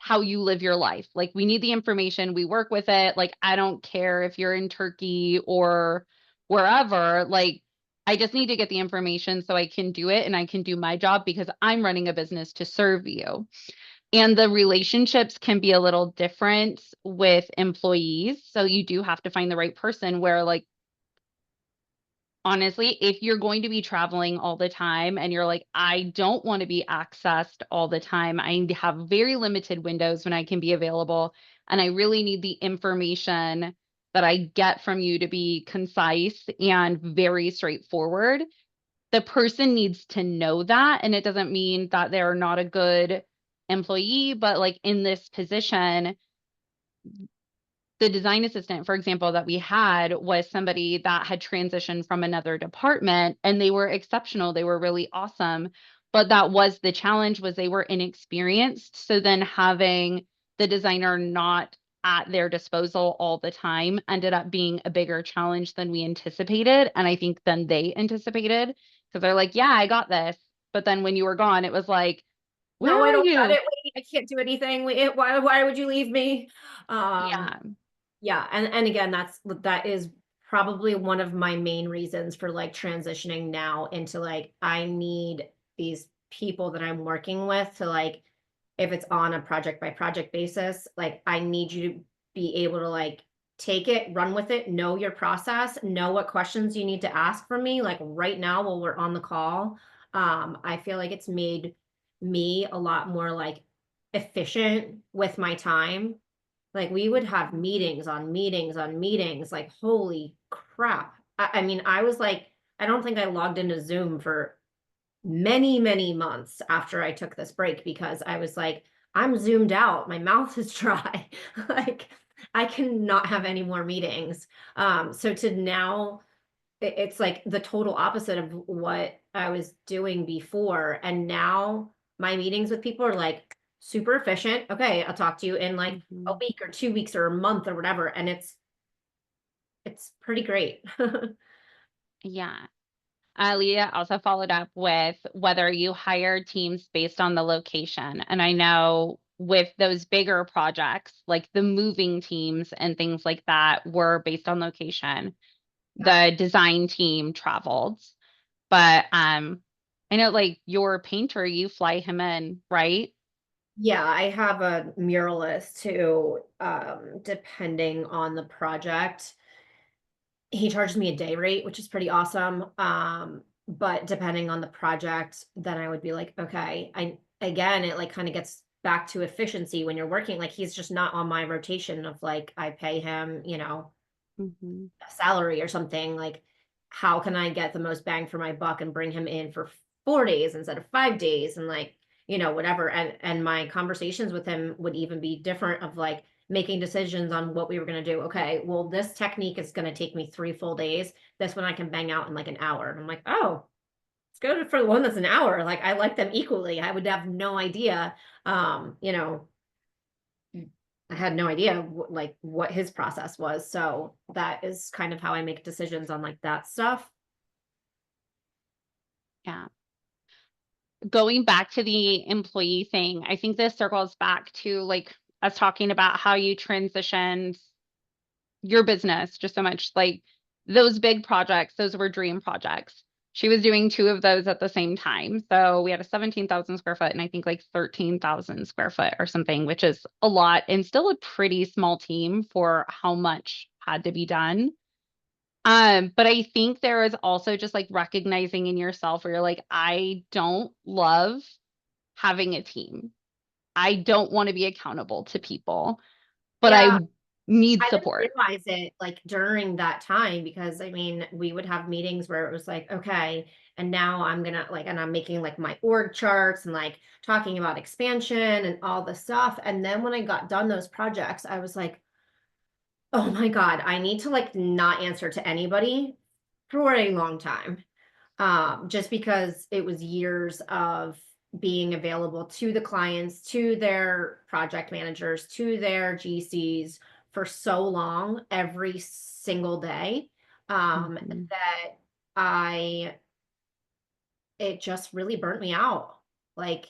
how you live your life. Like we need the information, we work with it. Like I don't care if you're in Turkey or wherever, like I just need to get the information so I can do it and I can do my job because I'm running a business to serve you. And the relationships can be a little different with employees. So you do have to find the right person where like honestly, if you're going to be traveling all the time and you're like, I don't want to be accessed all the time, I have very limited windows when I can be available, and I really need the information that I get from you to be concise and very straightforward. The person needs to know that. And it doesn't mean that they're not a good employee, but like in this position, the design assistant, for example, that we had was somebody that had transitioned from another department and they were exceptional. They were really awesome. But that was the challenge, was they were inexperienced. So then having the designer not at their disposal all the time ended up being a bigger challenge than we anticipated. And I think than they anticipated because they're like, yeah, I got this. But then when you were gone, it was like, where No, I are don't got you? it. Wait, I can't do anything. Wait, why would you leave me? Um, Yeah. yeah, and again, that is probably one of my main reasons for like transitioning now into like I need these people that I'm working with to like if it's on a project by project basis, like I need you to be able to like take it, run with it, know your process, know what questions you need to ask from me like right now while we're on the call. I feel like it's made me a lot more like efficient with my time. Like we would have meetings on meetings on meetings, like holy crap. I mean, I was like, I don't think I logged into Zoom for many, many months after I took this break because I was like, I'm zoomed out. My mouth is dry. Like I cannot have any more meetings. So to now it's like the total opposite of what I was doing before. And now my meetings with people are like super efficient. Okay, I'll talk to you in like a Mhm. week or 2 weeks or a month or whatever. And it's pretty great. Yeah. Leah also followed up with whether you hire teams based on the location. And I know with those bigger projects, like the moving teams and things like that were based on location. The design team traveled. But I know like your painter, you fly him in, right? Yeah, I have a muralist who, depending on the project, he charges me a day rate, which is pretty awesome. But depending on the project, then I would be like, okay, I again, it like kind of gets back to efficiency when you're working. Like he's just not on my rotation of like I pay him, Mhm. a salary or something. Like, how can I get the most bang for my buck and bring him in for 4 days instead of 5 days and like, whatever. And my conversations with him would even be different of like making decisions on what we were going to do. Okay, well, this technique is going to take me 3 full days. This one I can bang out in like an hour. And I'm like, oh, let's go for the one that's an hour. Like I like them equally. I would have no idea. Um, you know, I had no idea like what his process was. So that is kind of how I make decisions on like that stuff. Yeah. Going back to the employee thing, I think this circles back to like us talking about how you transitioned your business just so much. Like those big projects, those were dream projects. She was doing two of those at the same time. So we had a 17,000 square foot and I think like 13,000 square foot or something, which is a lot and still a pretty small team for how much had to be done. But I think there is also just like recognizing in yourself where you're like, I don't love having a team. I don't want to be accountable to people, but Yeah, I need I didn't support. realize it like during that time because I mean, we would have meetings where it was like, okay, and now I'm gonna like, and I'm making like my org charts and like talking about expansion and all the stuff. And then when I got done those projects, I was like, oh my God, I need to like not answer to anybody for a long time. Just because it was years of being available to the clients, to their project managers, to their GCs for so long every single day, Mhm. that I it just really burnt me out. Like,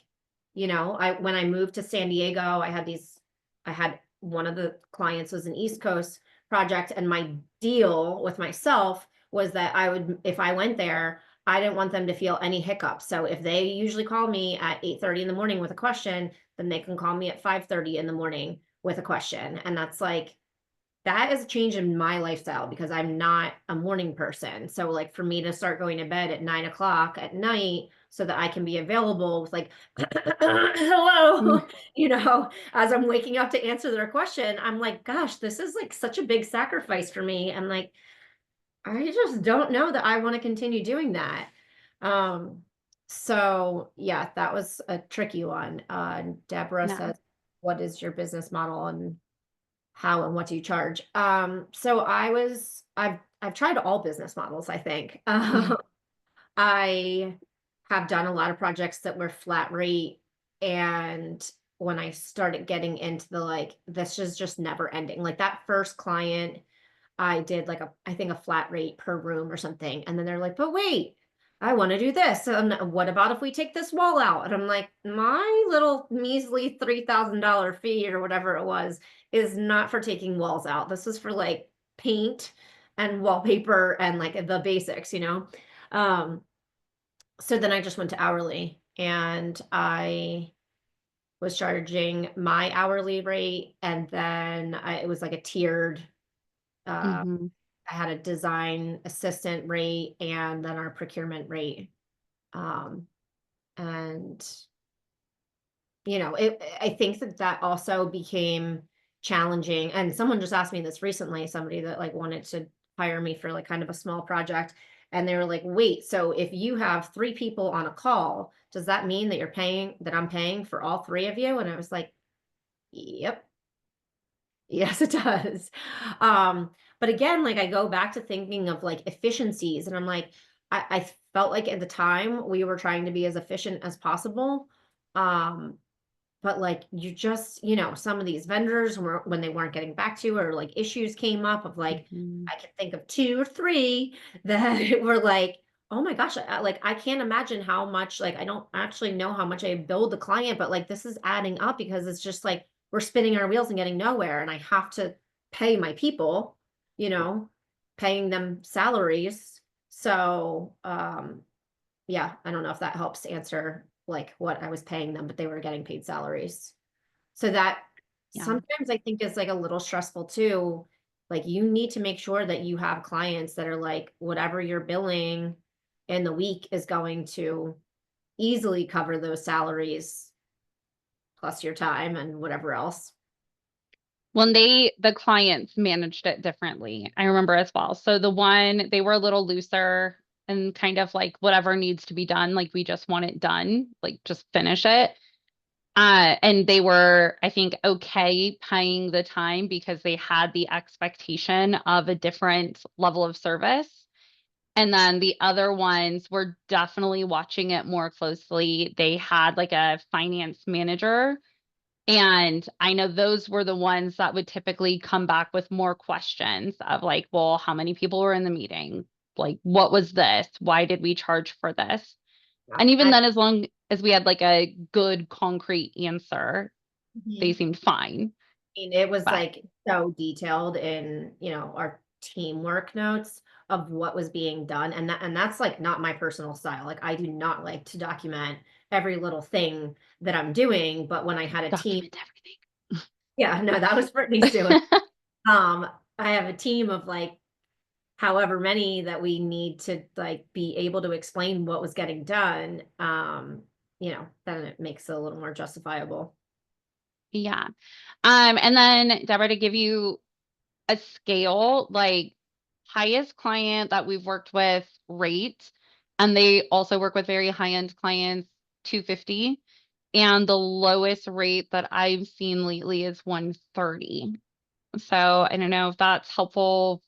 I when I moved to San Diego, I had one of the clients was an East Coast project, and my deal with myself was that I would, if I went there, I didn't want them to feel any hiccups. So if they usually call me at 8:30 in the morning with a question, then they can call me at 5:30 in the morning with a question. And that's like that is a change in my lifestyle because I'm not a morning person. So like for me to start going to bed at 9 o'clock at night so that I can be available with like, hello, as I'm waking up to answer their question, I'm like, gosh, this is like such a big sacrifice for me. And like, I just don't know that I want to continue doing that. Um, so yeah, that was a tricky one. Deborah No. says, what is your business model? And how and what do you charge? So I've tried all business models, I think. I have done a lot of projects that were flat rate and when I started getting into the, like, this is just never ending. Like that first client, I did like I think a flat rate per room or something. And then they're like, but wait, I want to do this. What about if we take this wall out? And I'm like, my little measly $3,000 fee or whatever it was is not for taking walls out. This is for like paint and wallpaper and like the basics, you know? Um, so then I just went to hourly and I was charging my hourly rate and then it was like a tiered, uh, Hmm. I had a design assistant rate and then our procurement rate. Um, and I think that that also became challenging. And someone just asked me this recently, somebody that like wanted to hire me for like kind of a small project. And they were like, wait, so if you have three people on a call, does that mean that I'm paying for all three of you? And I was like, yep. Yes, it does. Um, but again, like I go back to thinking of like efficiencies and I'm like, I felt like at the time we were trying to be as efficient as possible. Um, but like you just, some of these vendors were when they weren't getting back to you or like issues came up of like, Hmm. I can think of two or three that were like, oh my gosh, like I can't imagine how much, like I don't actually know how much I billed the client, but like this is adding up because it's just like we're spinning our wheels and getting nowhere. And I have to pay my people, you know, paying them salaries. So yeah, I don't know if that helps answer like what I was paying them, but they were getting paid salaries. So that Yeah. sometimes I think is like a little stressful too. Like you need to make sure that you have clients that are like whatever you're billing in the week is going to easily cover those salaries plus your time and whatever else. When the clients managed it differently, I remember as well. So the one, they were a little looser and kind of like whatever needs to be done, like we just want it done, like just finish it. And they were, I think, okay paying the time because they had the expectation of a different level of service. And then the other ones were definitely watching it more closely. They had like a finance manager. And I know those were the ones that would typically come back with more questions of like, well, how many people were in the meeting? Like, what was this? Why did we charge for this? Yeah. And even then, as long as we had like a good concrete answer, they Mhm. seemed fine. mean, it was But like so detailed in, our teamwork notes of what was being done. And that's like not my personal style. Like I do not like to document every little thing that I'm doing. But when I had a team, document everything. yeah, no, that was Brittany's doing. Um, I have a team of like however many that we need to like be able to explain what was getting done. Then it makes it a little more justifiable. Yeah. And then Deborah, to give you a scale, like highest client that we've worked with rate, and they also work with very high-end clients, 250. And the lowest rate that I've seen lately is 130. So I don't know if that's helpful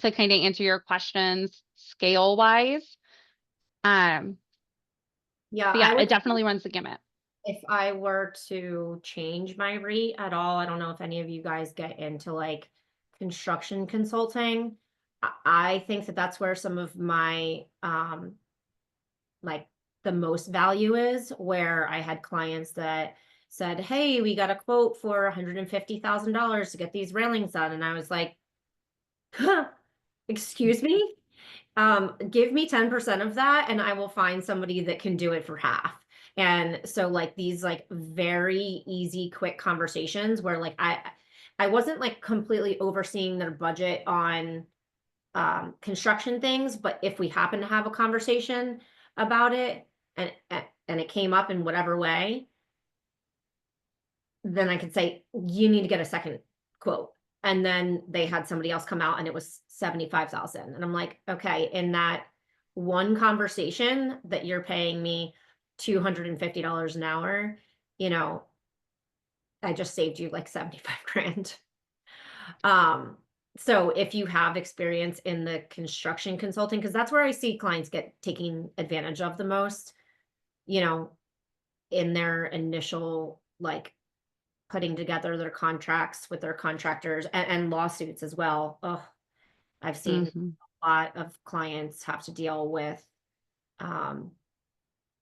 to kind of answer your questions scale wise. Um, Yeah, but I yeah, it would definitely runs the gamut. if I were to change my rate at all, I don't know if any of you guys get into like construction consulting. I think that that's where some of my like the most value is, where I had clients that said, "Hey, we got a quote for $150,000 to get these railings done." And I was like, huh, "Excuse me? Give me 10% of that and I will find somebody that can do it for half." And so like these like very easy, quick conversations where like I wasn't like completely overseeing their budget on construction things, but if we happen to have a conversation about it and it came up in whatever way, then I could say, you need to get a second quote. And then they had somebody else come out and it was 75,000. And I'm like, okay, in that one conversation that you're paying me $250 an hour, you know, I just saved you like 75 grand. Um, so if you have experience in the construction consulting, because that's where I see clients get taken advantage of the most, you know, in their initial like putting together their contracts with their contractors and lawsuits as well. Oh, I've seen Mhm. a lot of clients have to deal with um,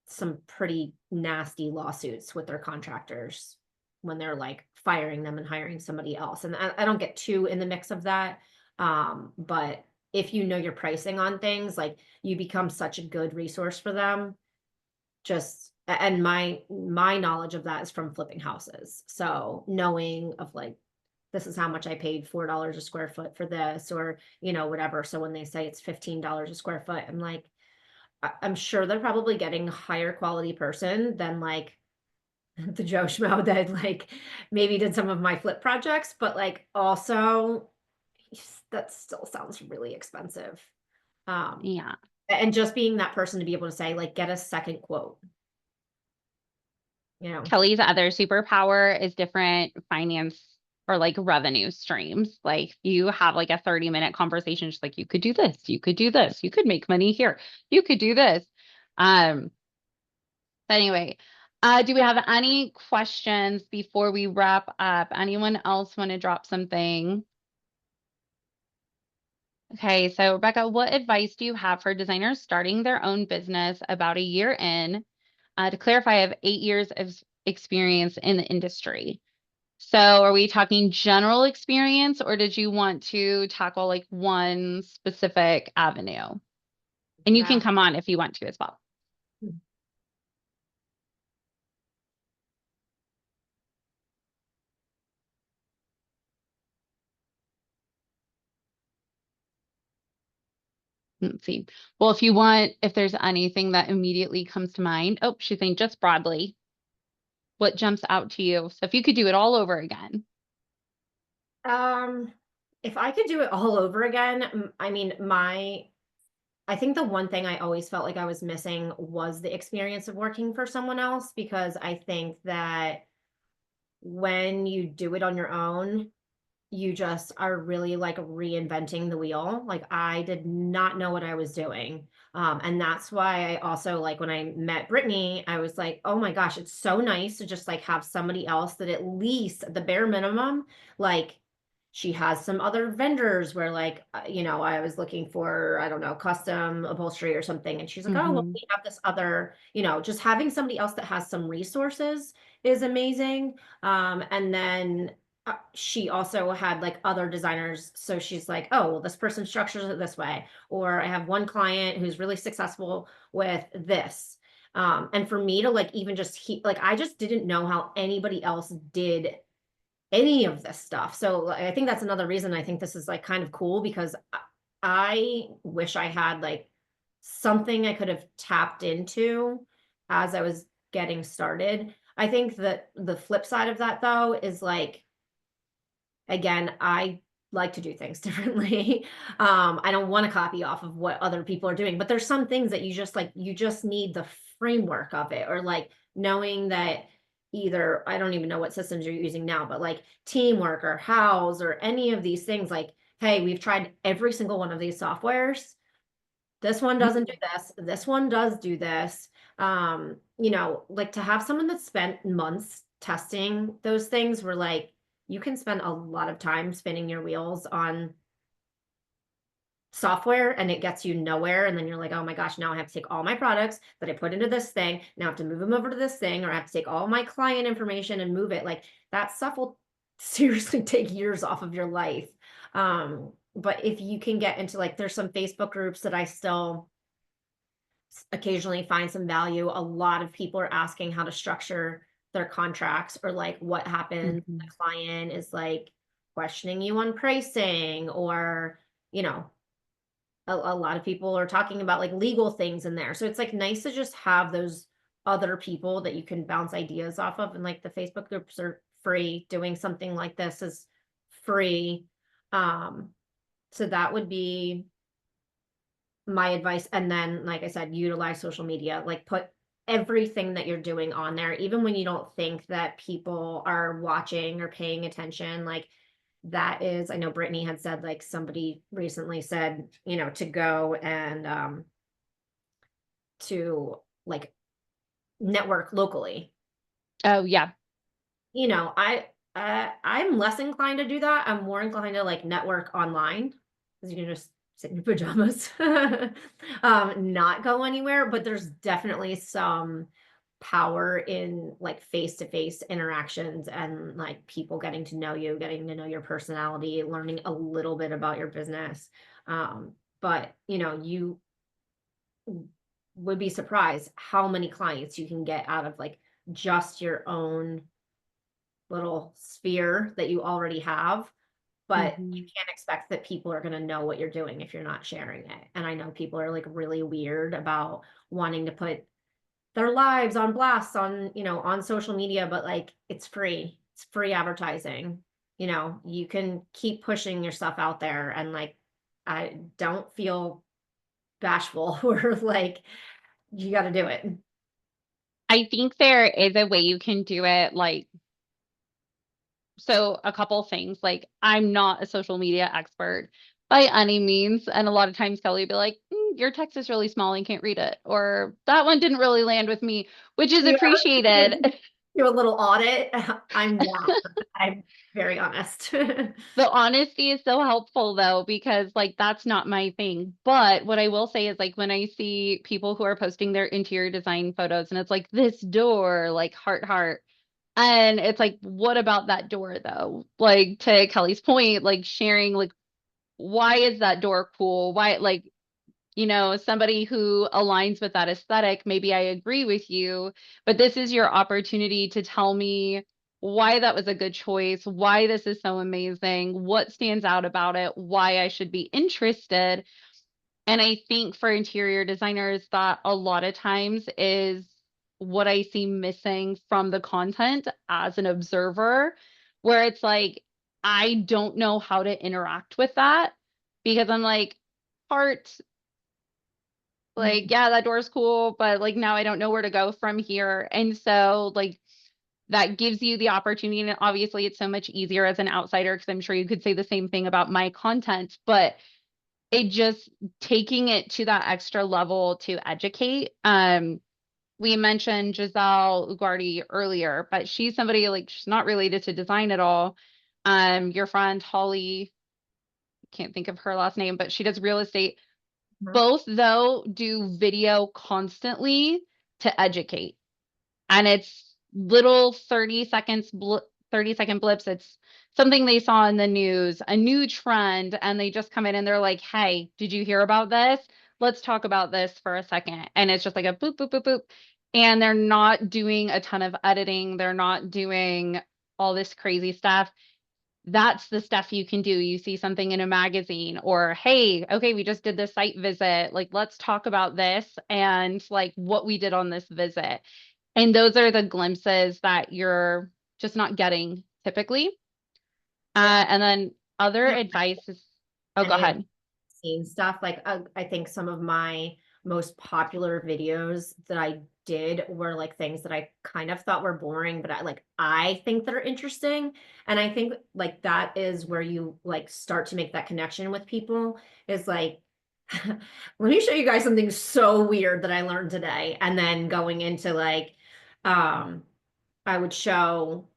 some pretty nasty lawsuits with their contractors when they're like firing them and hiring somebody else. And I don't get too in the mix of that. But if you know your pricing on things, like you become such a good resource for them. And my knowledge of that is from flipping houses. So knowing of like this is how much I paid $4 a square foot for this, or whatever. So when they say it's $15 a square foot, I'm like, I'm sure they're probably getting a higher quality person than like the Joe Schmo that like maybe did some of my flip projects, but like also that still sounds really expensive. Um, Yeah. and just being that person to be able to say, like, get a second quote, you know. Kelly's other superpower is different finance or like revenue streams. Like you have like a 30-minute conversation, just like you could do this, you could do this, you could make money here, you could do this. Um, but anyway, do we have any questions before we wrap up? Anyone else want to drop something? Okay, so Rebecca, what advice do you have for designers starting their own business about a year in? To clarify, I have 8 years of experience in the industry. So are we talking general experience, or did you want to tackle like one specific avenue? And you can Yeah. come on if you want to as well. Let's see. Well, if you want, if there's anything that immediately comes to mind, oh, she's saying just broadly, what jumps out to you? So if you could do it all over again. Um, if I could do it all over again, I mean, I think the one thing I always felt like I was missing was the experience of working for someone else, because I think that when you do it on your own, you just are really like reinventing the wheel. Like I did not know what I was doing. And that's why I also like when I met Brittany, I was like, oh my gosh, it's so nice to just like have somebody else that at least the bare minimum, like she has some other vendors where like, I was looking for, I don't know, custom upholstery or something. And she's like, oh, well, Hmm. we have this other, just having somebody else that has some resources is amazing. And then she also had like other designers. So she's like, oh, well, this person structures it this way. Or I have one client who's really successful with this. And for me to like even just like I just didn't know how anybody else did any of this stuff. So like, I think that's another reason I think this is like kind of cool, because I wish I had like something I could have tapped into as I was getting started. I think that the flip side of that though is like, again, I like to do things differently. I don't want to copy off of what other people are doing, but there's some things that you just need the framework of it, or like knowing that either, I don't even know what systems you're using now, but like Teamwork or House or any of these things, like, hey, we've tried every single one of these softwares. This one doesn't do this. This one does do this. Like to have someone that spent months testing those things, where like you can spend a lot of time spinning your wheels on software and it gets you nowhere. And then you're like, oh my gosh, now I have to take all my products that I put into this thing. Now I have to move them over to this thing, or I have to take all my client information and move it. Like that stuff will seriously take years off of your life. But if you can get into like, there's some Facebook groups that I still occasionally find some value. A lot of people are asking how to structure their contracts, or like what happens if Hmm. the client is like questioning you on pricing, or a lot of people are talking about like legal things in there. So it's like nice to just have those other people that you can bounce ideas off of. And like the Facebook groups are free. Doing something like this is free. Um, so that would be my advice. And then, like I said, utilize social media, like put everything that you're doing on there, even when you don't think that people are watching or paying attention. Like that is, I know Brittany had said, like somebody recently said, to go and to like network locally. Oh, yeah. you know, I'm less inclined to do that. I'm more inclined to like network online because you can just sit in your pajamas, not go anywhere. But there's definitely some power in like face-to-face interactions and like people getting to know you, getting to know your personality, learning a little bit about your business. But you know, you would be surprised how many clients you can get out of like just your own little sphere that you already have, but you Mhm. can't expect that people are going to know what you're doing if you're not sharing it. And I know people are like really weird about wanting to put their lives on blasts on, you know, on social media, but like it's free. It's free advertising. You know, you can keep pushing your stuff out there and like I don't feel bashful or like you got to do it. I think there is a way you can do it, like, so a couple things, like, I'm not a social media expert by any means, and a lot of times Kelly would be like, "Your text is really small, I can't read it," or, "That one didn't really land with me," which is Do you appreciated. ever do a little audit? I'm not. I'm very honest. The honesty is so helpful though, because like that's not my thing. But what I will say is like when I see people who are posting their interior design photos and it's like this door, like heart, heart. And it's like, what about that door though? Like to Kelly's point, like sharing like why is that door cool? Why like, somebody who aligns with that aesthetic, maybe I agree with you, but this is your opportunity to tell me why that was a good choice, why this is so amazing, what stands out about it, why I should be interested. And I think for interior designers, that a lot of times is what I see missing from the content as an observer, where it's like, I don't know how to interact with that because I'm like, heart, like, yeah, that door's cool, but like now I don't know where to go from here. And so, like, that gives you the opportunity. And obviously, it's so much easier as an outsider because I'm sure you could say the same thing about my content, but it just taking it to that extra level to educate. We mentioned Giselle Ugardi earlier, but she's somebody like she's not related to design at all. Your friend Holly, can't think of her last name, but she does real estate. Mhm. Both though do video constantly to educate. And it's little 30-second blips. It's something they saw in the news, a new trend, and they just come in and they're like, "Hey, did you hear about this? Let's talk about this for a second." And it's just like a boop, boop, boop, boop. And they're not doing a ton of editing. They're not doing all this crazy stuff. That's the stuff you can do. You see something in a magazine or, hey, okay, we just did this site visit. Like, let's talk about this and like what we did on this visit. And those are the glimpses that you're just not getting typically. Yeah. And then other You know, advice is, oh, go any of ahead. seen stuff. Like, I think some of my most popular videos that I did were like things that I kind of thought were boring, but I think they're interesting. And I think like that is where you like start to make that connection with people is like, let me show you guys something so weird that I learned today. And then going into like, um, I would show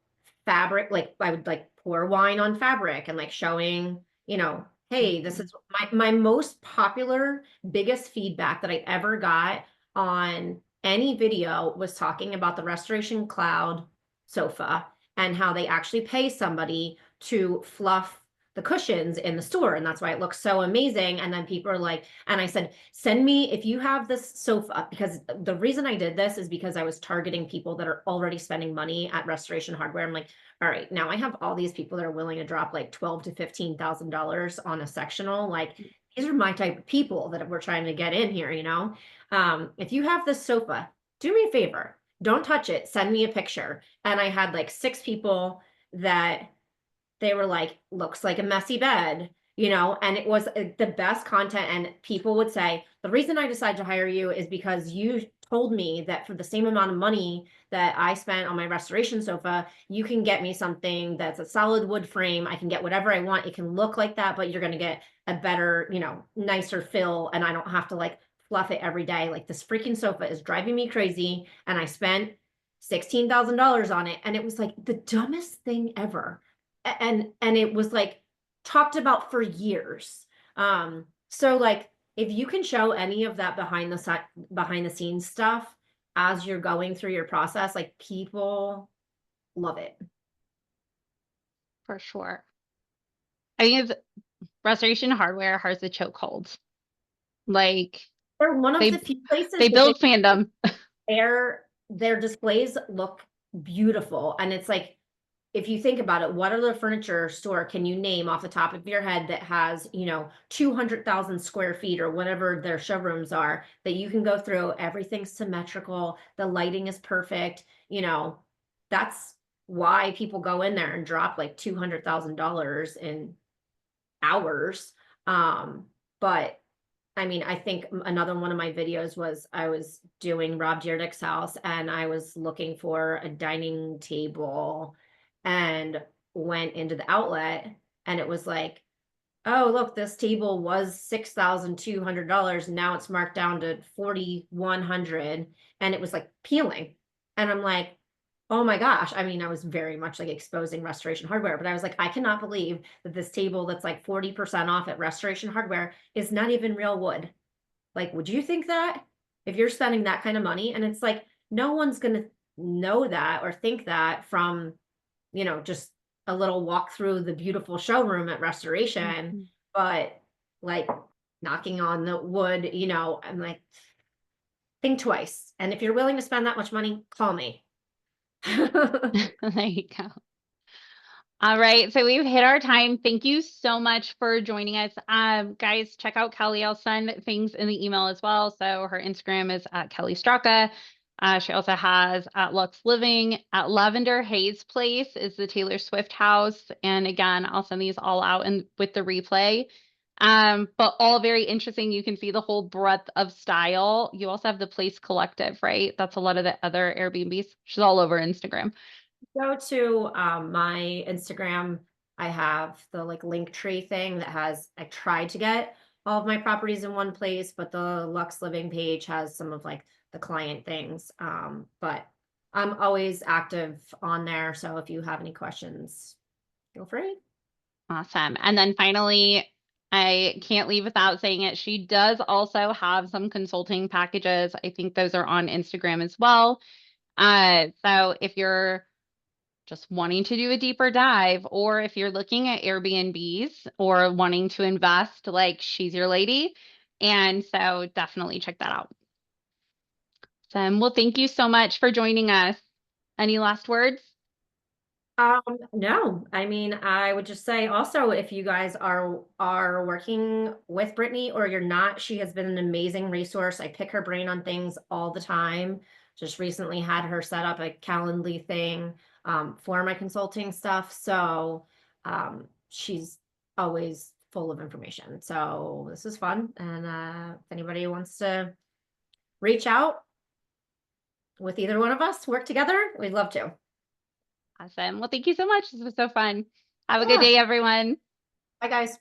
fabric, like I would like pour wine on fabric and like showing, you know, hey, this Mhm. is my most popular, biggest feedback that I ever got on any video was talking about the Restoration Cloud sofa and how they actually pay somebody to fluff the cushions in the store. And that's why it looks so amazing. And then people are like, and I said, send me if you have this sofa, because the reason I did this is because I was targeting people that are already spending money at Restoration Hardware. I'm like, all right, now I have all these people that are willing to drop like $12 to $15,000 on a sectional. Like these are my type of people that we're trying to get in here, you know? If you have this sofa, do me a favor, don't touch it, send me a picture. And I had like 6 people that they were like, looks like a messy bed, you know, and it was the best content. And people would say, the reason I decided to hire you is because you told me that for the same amount of money that I spent on my restoration sofa, you can get me something that's a solid wood frame. I can get whatever I want. It can look like that, but you're going to get a better, you know, nicer fill. And I don't have to like fluff it every day. Like this freaking sofa is driving me crazy. And I spent $16,000 on it. And it was like the dumbest thing ever. And it was like talked about for years. So like if you can show any of that behind the scenes stuff as you're going through your process, like people love it. For sure. I think it's Restoration Hardware has the chokehold. Like They're one of the they few places they that build fandom. their displays look beautiful. And it's like, if you think about it, what other furniture store can you name off the top of your head that has, 200,000 square feet or whatever their showrooms are that you can go through? Everything's symmetrical. The lighting is perfect. That's why people go in there and drop like $200,000 in hours. But I mean, I think another one of my videos was I was doing Rob Dyrdek's house and I was looking for a dining table and went into the outlet and it was like, oh, look, this table was $6,200. Now it's marked down to 4,100. And it was like peeling. And I'm like, oh my gosh. I mean, I was very much like exposing Restoration Hardware, but I was like, I cannot believe that this table that's like 40% off at Restoration Hardware is not even real wood. Like, would you think that if you're spending that kind of money? And it's like, no one's going to know that or think that from, just a little walk through the beautiful showroom at Restoration, Mhm. but like knocking on the wood, I'm like, think twice. And if you're willing to spend that much money, call me. There you go. All right, so we've hit our time. Thank you so much for joining us. Guys, check out Kelly. I'll send things in the email as well. So her Instagram is at Kelly Straka. She also has at Lux Living, at Lavender Haze Place is the Taylor Swift house. And again, I'll send these all out and with the replay. But all very interesting. You can see the whole breadth of style. You also have the Place Collective, right? That's a lot of the other Airbnbs. She's all over Instagram. Go to my Instagram. I have the like link tree thing that I tried to get all of my properties in one place, but the Lux Living page has some of like the client things. But I'm always active on there. So if you have any questions, feel free. Awesome. And then finally, I can't leave without saying it. She does also have some consulting packages. I think those are on Instagram as well. So if you're just wanting to do a deeper dive, or if you're looking at Airbnbs or wanting to invest, like she's your lady. And so definitely check that out. Well, thank you so much for joining us. Any last words? No, I mean, I would just say also if you guys are working with Brittany or you're not, she has been an amazing resource. I pick her brain on things all the time. Just recently had her set up a Calendly thing for my consulting stuff. So she's always full of information. So this is fun. And if anybody wants to reach out with either one of us, work together, we'd love to. Awesome. Well, thank you so much. This was so fun. Have a good Yeah. day, everyone. Bye, guys.